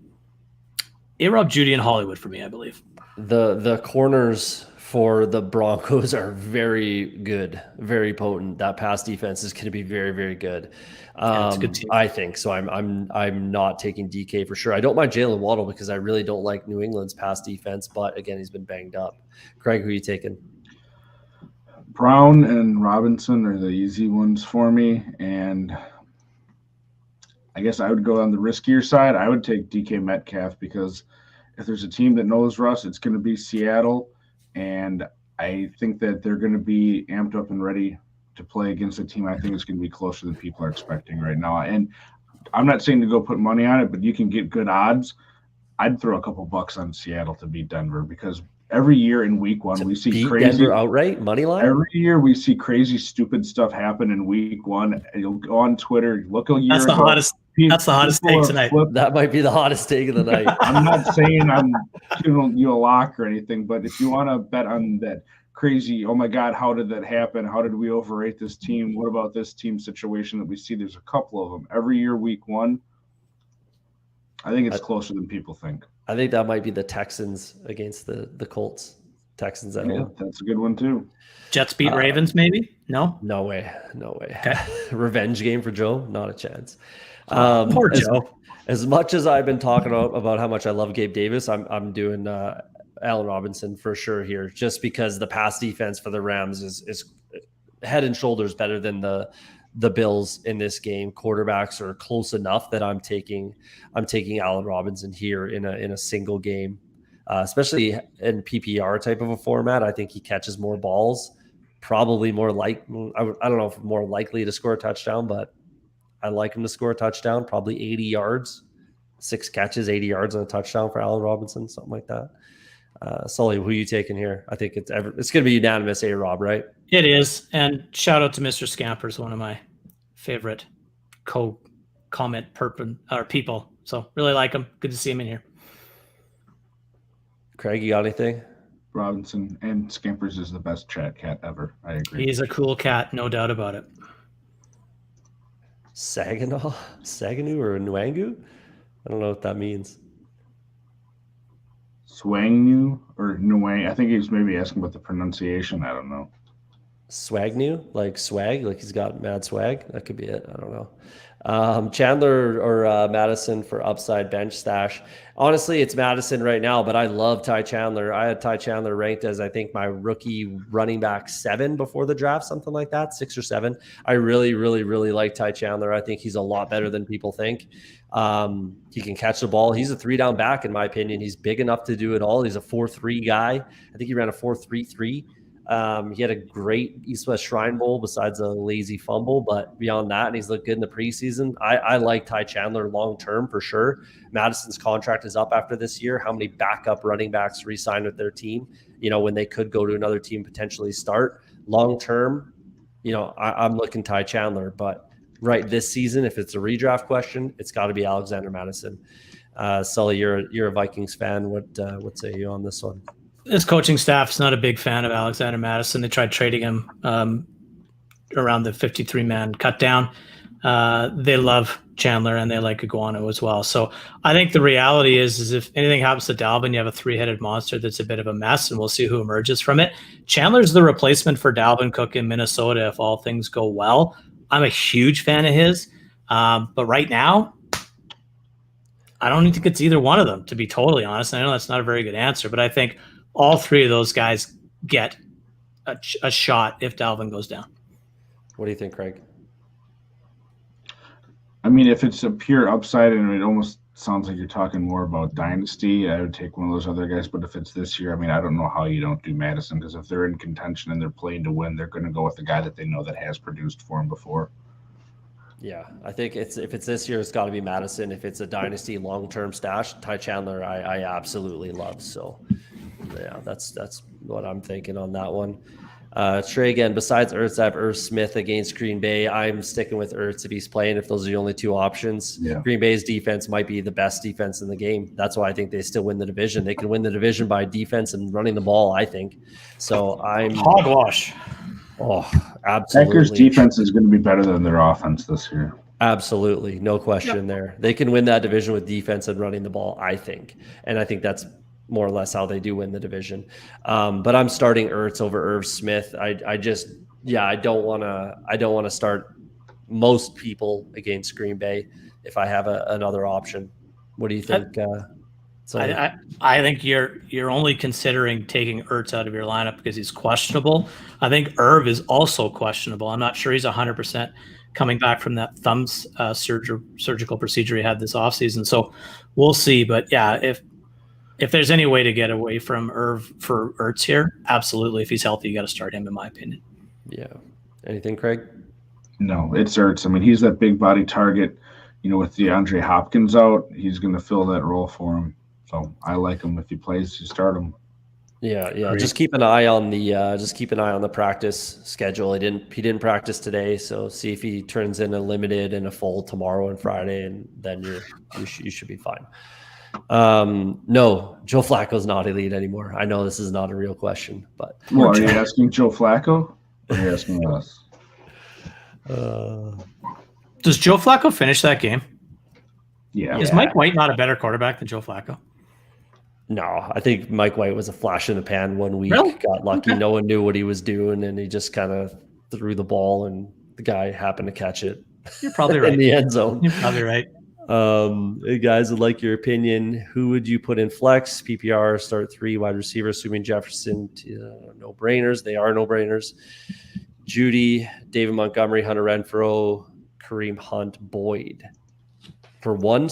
A-Rob, Judy, and Hollywood for me, I believe. The corners for the Broncos are very good, very potent. That pass defense is going to be very, very good. It's a good team. I think so. I'm not taking DK for sure. I don't mind Jalen Waddle because I really don't like New England's pass defense, but again, he's been banged up. Kraig, who are you taking? Brown and Robinson are the easy ones for me, and I guess I would go on the riskier side. I would take DK Metcalf because if there's a team that knows Russ, it's going to be Seattle, and I think that they're going to be amped up and ready to play against a team. I think it's going to be closer than people are expecting right now. And I'm not saying to go put money on it, but you can get good odds. I'd throw a couple bucks on Seattle to beat Denver because every year in week one, we see crazy Denver outright money line. Every year we see crazy, stupid stuff happen in week one. You'll go on Twitter, look a year. That's the hottest. That's the hottest take tonight. That might be the hottest take of the night. I'm not saying I'm giving you a lock or anything, but if you want to bet on that crazy, oh my God, how did that happen? How did we overrate this team? What about this team situation that we see? There's a couple of them every year, week one. I think it's closer than people think. I think that might be the Texans against the Colts. Texans at home. That's a good one too. Jets beat Ravens, maybe? No? No way. Okay. Revenge game for Joe? Not a chance. Poor Joe. As much as I've been talking about how much I love Gabe Davis, I'm doing Allen Robinson for sure here, just because the pass defense for the Rams is head and shoulders better than the Bills in this game. Quarterbacks are close enough that I'm taking Allen Robinson here in a single game, especially in PPR type of a format. I think he catches more balls, probably more I don't know if more likely to score a touchdown, but I like him to score a touchdown, probably 80 yards, 6 catches, 80 yards on a touchdown for Allen Robinson, something like that. Sully, who are you taking here? I think it's going to be unanimous A-Rob, right? It is. And shout out to Mr. Scampers, one of my favorite comment people. So really like him. Good to see him in here. Kraig, you got anything? Robinson and Scampers is the best chat cat ever. I agree. He's a cool cat, no doubt about it. Saganu or Nwangu? I don't know what that means. Swagnu or Nwang? I think he's maybe asking about the pronunciation. I don't know. Swagnu, like swag, like he's got mad swag. That could be it. I don't know. Chandler or Madison for upside bench stash. Honestly, it's Madison right now, but I love Ty Chandler. I had Ty Chandler ranked as I think my rookie running back 7 before the draft, something like that, 6 or 7. I really, really, really like Ty Chandler. I think he's a lot better than people think. He can catch the ball. He's a 3-down back, in my opinion. He's big enough to do it all. He's a 4.3 guy. I think he ran a 4.33. He had a great East-West Shrine Bowl besides a lazy fumble, but beyond that, and he's looked good in the preseason. I like Ty Chandler long-term for sure. Madison's contract is up after this year. How many backup running backs re-signed with their team, when they could go to another team, potentially start long-term? I'm looking Ty Chandler, but right this season, if it's a redraft question, it's got to be Alexander Madison. Sully, you're a Vikings fan. What say you on this one? This coaching staff is not a big fan of Alexander Madison. They tried trading him around the 53-man cut down. They love Chandler and they like Iguano as well. So I think the reality is if anything happens to Dalvin, you have a 3-headed monster that's a bit of a mess, and we'll see who emerges from it. Chandler's the replacement for Dalvin Cook in Minnesota if all things go well. I'm a huge fan of his. But right now, I don't think it's either one of them, to be totally honest. I know that's not a very good answer, but I think all 3 of those guys get a shot if Dalvin goes down. What do you think, Kraig? I mean, if it's a pure upside and it almost sounds like you're talking more about dynasty, I would take one of those other guys. But if it's this year, I mean, I don't know how you don't do Madison, because if they're in contention and they're playing to win, they're going to go with the guy that they know that has produced for them before. Yeah, I think if it's this year, it's got to be Madison. If it's a dynasty long-term stash, Ty Chandler, I absolutely love. So, yeah, that's what I'm thinking on that one. Trey, again, besides Ertz, I have Irv Smith against Green Bay. I'm sticking with Ertz if he's playing, if those are the only 2 options. Yeah. Green Bay's defense might be the best defense in the game. That's why I think they still win the division. They can win the division by defense and running the ball, I think. So I'm – hogwash. Oh, absolutely. Packers' defense is going to be better than their offense this year. Absolutely. No question there. They can win that division with defense and running the ball, I think. And I think that's more or less how they do win the division. But I'm starting Ertz over Irv Smith. I don't want to start most people against Green Bay if I have another option. What do you think? I think you're only considering taking Ertz out of your lineup because he's questionable. I think Irv is also questionable. I'm not sure he's 100% coming back from that thumb surgical procedure he had this offseason. So we'll see. But yeah, if there's any way to get away from Irv for Ertz here, absolutely. If he's healthy, you got to start him, in my opinion. Yeah. Anything, Kraig? No, it's Ertz. I mean, he's that big body target. With DeAndre Hopkins out, he's going to fill that role for him. So I like him. If he plays, you start him. Yeah. Great. Just keep an eye on the practice schedule. He didn't practice today, so see if he turns in a limited and a full tomorrow and Friday, and then you should be fine. No, Joe Flacco's not elite anymore. I know this is not a real question, but are you asking Joe Flacco or are you asking us? Does Joe Flacco finish that game? Yeah. Is Mike White not a better quarterback than Joe Flacco? No, I think Mike White was a flash in the pan 1 week. Really? Got lucky. Okay. No one knew what he was doing, and he just kind of threw the ball, and the guy happened to catch it. You're probably right. In the end zone. You're probably right. Hey guys, I'd like your opinion. Who would you put in flex? PPR, start 3 wide receiver, assuming Jefferson. No brainers. They are no brainers. Judy, David Montgomery, Hunter Renfrow, Kareem Hunt, Boyd. For one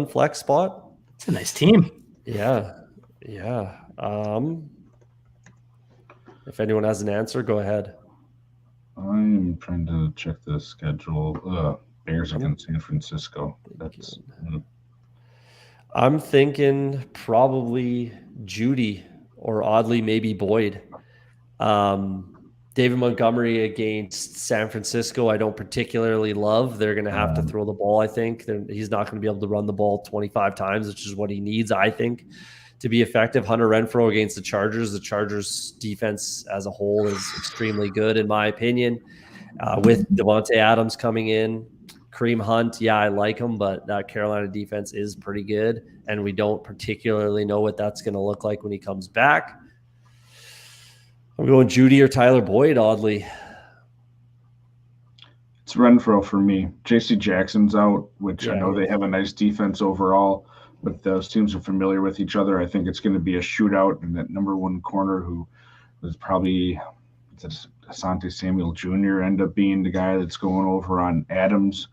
flex spot. It's a nice team. Yeah. If anyone has an answer, go ahead. I'm trying to check the schedule. Bears against San Francisco. I'm thinking probably Judy or oddly maybe Boyd. David Montgomery against San Francisco, I don't particularly love. They're going to have to throw the ball, I think. He's not going to be able to run the ball 25 times, which is what he needs, I think, to be effective. Hunter Renfrow against the Chargers. The Chargers defense as a whole is extremely good, in my opinion. With Davonte Adams coming in, Kareem Hunt, yeah, I like him, but that Carolina defense is pretty good, and we don't particularly know what that's going to look like when he comes back. I'm going Judy or Tyler Boyd, oddly. It's Renfrow for me. J.C. Jackson's out, which I know they have a nice defense overall, but those teams are familiar with each other. I think it's going to be a shootout, and that number one corner who was probably Asante Samuel Jr. end up being the guy that's going over on Adams,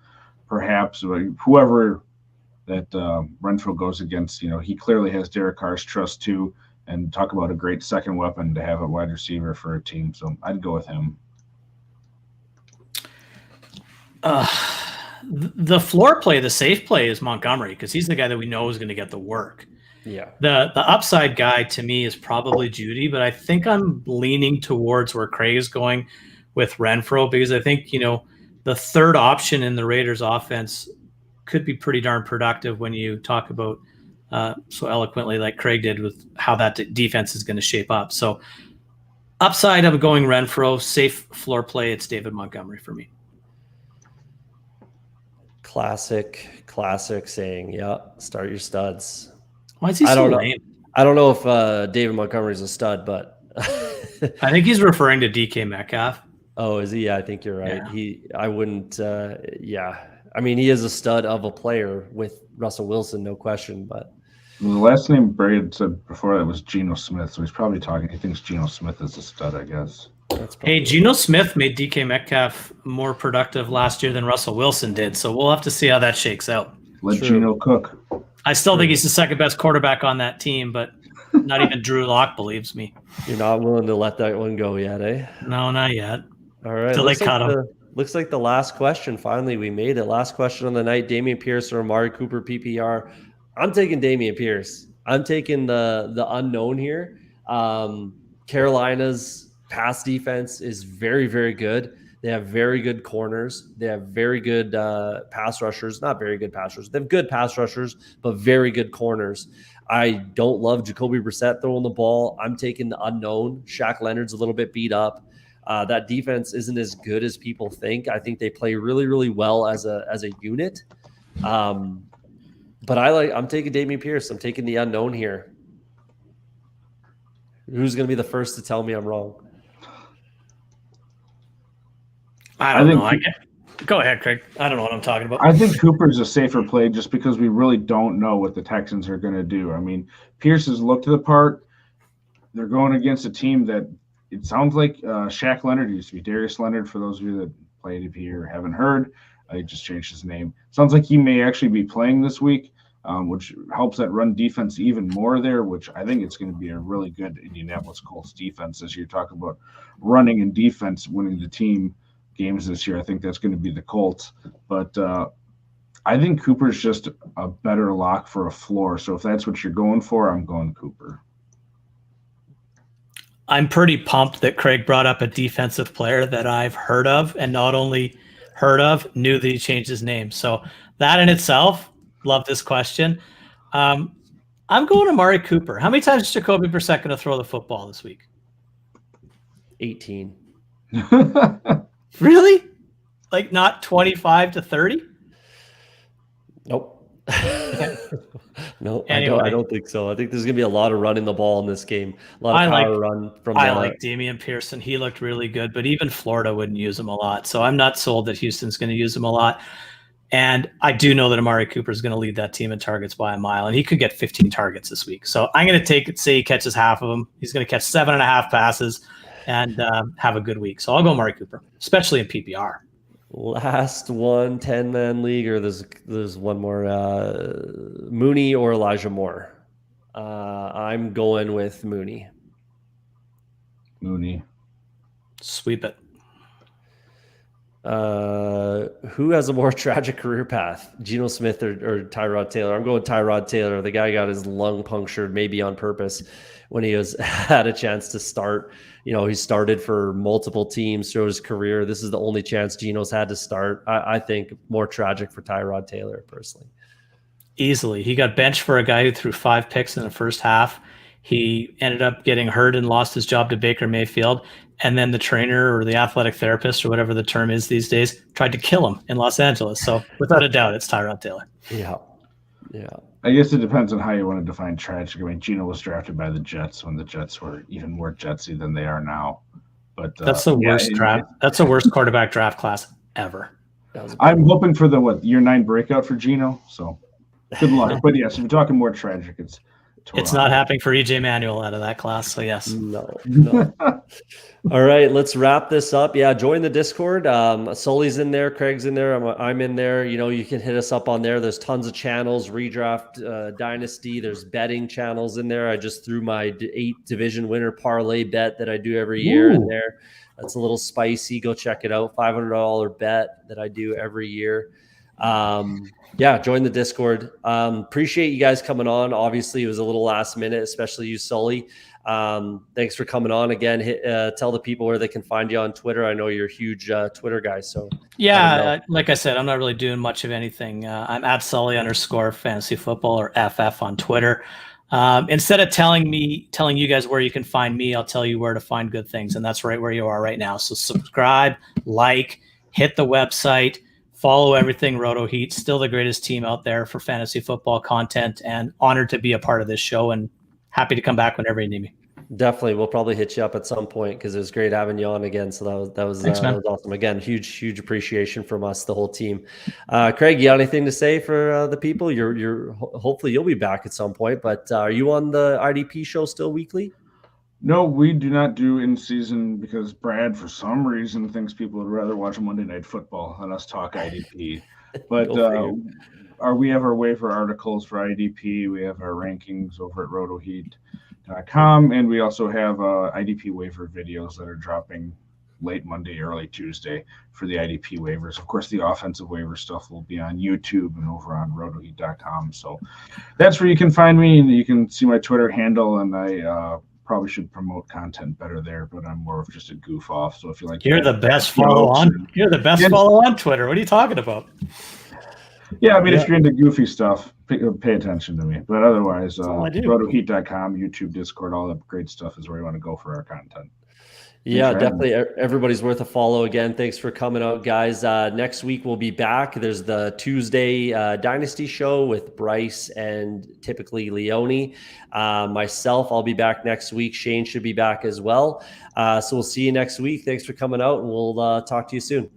perhaps. Whoever that Renfrow goes against, he clearly has Derek Carr's trust too. And talk about a great second weapon to have a wide receiver for a team. So I'd go with him. The floor play, the safe play is Montgomery because he's the guy that we know is going to get the work. Yeah. The upside guy to me is probably Judy, but I think I'm leaning towards where Kraig is going with Renfrow because I think, the third option in the Raiders offense could be pretty darn productive when you talk about so eloquently like Kraig did with how that defense is going to shape up. So upside, I'm going Renfrow. Safe floor play, it's David Montgomery for me. Classic saying, yeah, start your studs. Why is he so lame? I don't know if David Montgomery's a stud, but I think he's referring to DK Metcalf. Oh, is he? Yeah, I think you're right. Yeah. I wouldn't, I mean, he is a stud of a player with Russell Wilson, no question, but. The last name Brady had said before that was Geno Smith, so he's probably he thinks Geno Smith is a stud, I guess. Hey, Geno Smith made DK Metcalf more productive last year than Russell Wilson did, so we'll have to see how that shakes out. Let Geno cook. I still think he's the second best quarterback on that team, but not even Drew Lock believes me. You're not willing to let that one go yet, eh? No, not yet. All right. Till they cut him. Looks like the last question. Finally, we made it. Last question on the night. Damien Pierce or Amari Cooper PPR. I'm taking Damien Pierce. I'm taking the unknown here. Carolina's pass defense is very, very good. They have very good corners. They have very good pass rushers. Not very good pass rushers. They have good pass rushers, but very good corners. I don't love Jacoby Brissett throwing the ball. I'm taking the unknown. Shaq Leonard's a little bit beat up. That defense isn't as good as people think. I think they play really, really well as a unit. But I'm taking Damien Pierce. I'm taking the unknown here. Who's going to be the first to tell me I'm wrong? I don't know. Go ahead, Kraig. I don't know what I'm talking about. I think Cooper's a safer play just because we really don't know what the Texans are going to do. I mean, Pierce has looked the part. They're going against a team that it sounds like Shaq Leonard used to be. Darius Leonard, for those of you that play ADP or haven't heard, he just changed his name. Sounds like he may actually be playing this week, which helps that run defense even more there, which I think it's going to be a really good Indianapolis Colts defense as you're talking about running and defense winning the team games this year. I think that's going to be the Colts. But I think Cooper's just a better lock for a floor. So if that's what you're going for, I'm going Cooper. I'm pretty pumped that Kraig brought up a defensive player that I've heard of, and not only heard of, knew that he changed his name. So that in itself, love this question. I'm going Amari Cooper. How many times is Jacoby Brissett going to throw the football this week? 18. Really? Like not 25 to 30? Nope. No, anyway. I don't think so. I think there's going to be a lot of running the ball in this game. A lot of power run from I like Damien Pierce. He looked really good, but even Florida wouldn't use him a lot. So I'm not sold that Houston's going to use him a lot. And I do know that Amari Cooper is going to lead that team in targets by a mile, and he could get 15 targets this week. So I'm going to say he catches half of them. He's going to catch 7.5 passes and have a good week. So I'll go Amari Cooper, especially in PPR. Last one, 10-man league, or there's one more, Mooney or Elijah Moore. I'm going with Mooney. Mooney. Sweep it. Who has a more tragic career path, Geno Smith or Tyrod Taylor? I'm going Tyrod Taylor. The guy got his lung punctured, maybe on purpose, when he had a chance to start. You know, he started for multiple teams throughout his career. This is the only chance Geno's had to start. I think more tragic for Tyrod Taylor, personally. Easily. He got benched for a guy who threw 5 picks in the first half. He ended up getting hurt and lost his job to Baker Mayfield. And then the trainer or the athletic therapist or whatever the term is these days tried to kill him in Los Angeles. So without a doubt, it's Tyrod Taylor. Yeah. I guess it depends on how you want to define tragic. I mean, Geno was drafted by the Jets when the Jets were even more Jetsy than they are now. But that's the worst draft. That's the worst quarterback draft class ever. I'm hoping for the year 9 breakout for Geno. So good luck. But yes, if you're talking more tragic, it's not happening for EJ Manuel out of that class. So yes. No. All right, let's wrap this up. Yeah, join the Discord. Sully's in there, Kraig's in there, I'm in there. You know, you can hit us up on there. There's tons of channels, redraft, dynasty. There's betting channels in there. I just threw my 8 division winner parlay bet that I do every year in there. That's a little spicy. Go check it out. $500 bet that I do every year. Yeah, join the Discord. Appreciate you guys coming on. Obviously, it was a little last minute, especially you, Sully. Thanks for coming on again. Tell the people where they can find you on Twitter. I know you're a huge Twitter guy. So yeah, like I said, I'm not really doing much of anything. I'm at Sully_fantasy football or FF on Twitter. Instead of telling you guys where you can find me, I'll tell you where to find good things. And that's right where you are right now. So subscribe, hit the website. Follow everything Roto Heat, still the greatest team out there for fantasy football content, and honored to be a part of this show and happy to come back whenever you need me. Definitely. We'll probably hit you up at some point because it was great having you on again. So that was awesome. Again, huge appreciation from us, the whole team. Kraig, you got anything to say for the people? You're hopefully you'll be back at some point, but are you on the IDP show still weekly? No, we do not do in season because Brad, for some reason, thinks people would rather watch Monday Night Football than us talk IDP. But we have our waiver articles for IDP. We have our rankings over at rotoheat.com, and we also have IDP waiver videos that are dropping late Monday, early Tuesday for the IDP waivers. Of course, the offensive waiver stuff will be on YouTube and over on rotoheat.com. So that's where you can find me, and you can see my Twitter handle, and I probably should promote content better there, but I'm more of just a goof off. So if you like, you're the best follow on Twitter. What are you talking about? Yeah, I mean, if you're into goofy stuff, pay attention to me. But otherwise, rotoheat.com, YouTube, Discord, all that great stuff is where you want to go for our content. Yeah, definitely. Everybody's worth a follow again. Thanks for coming out, guys. Next week we'll be back. There's the Tuesday Dynasty show with Bryce and typically Leone. Myself, I'll be back next week. Shane should be back as well. So we'll see you next week. Thanks for coming out, and we'll talk to you soon.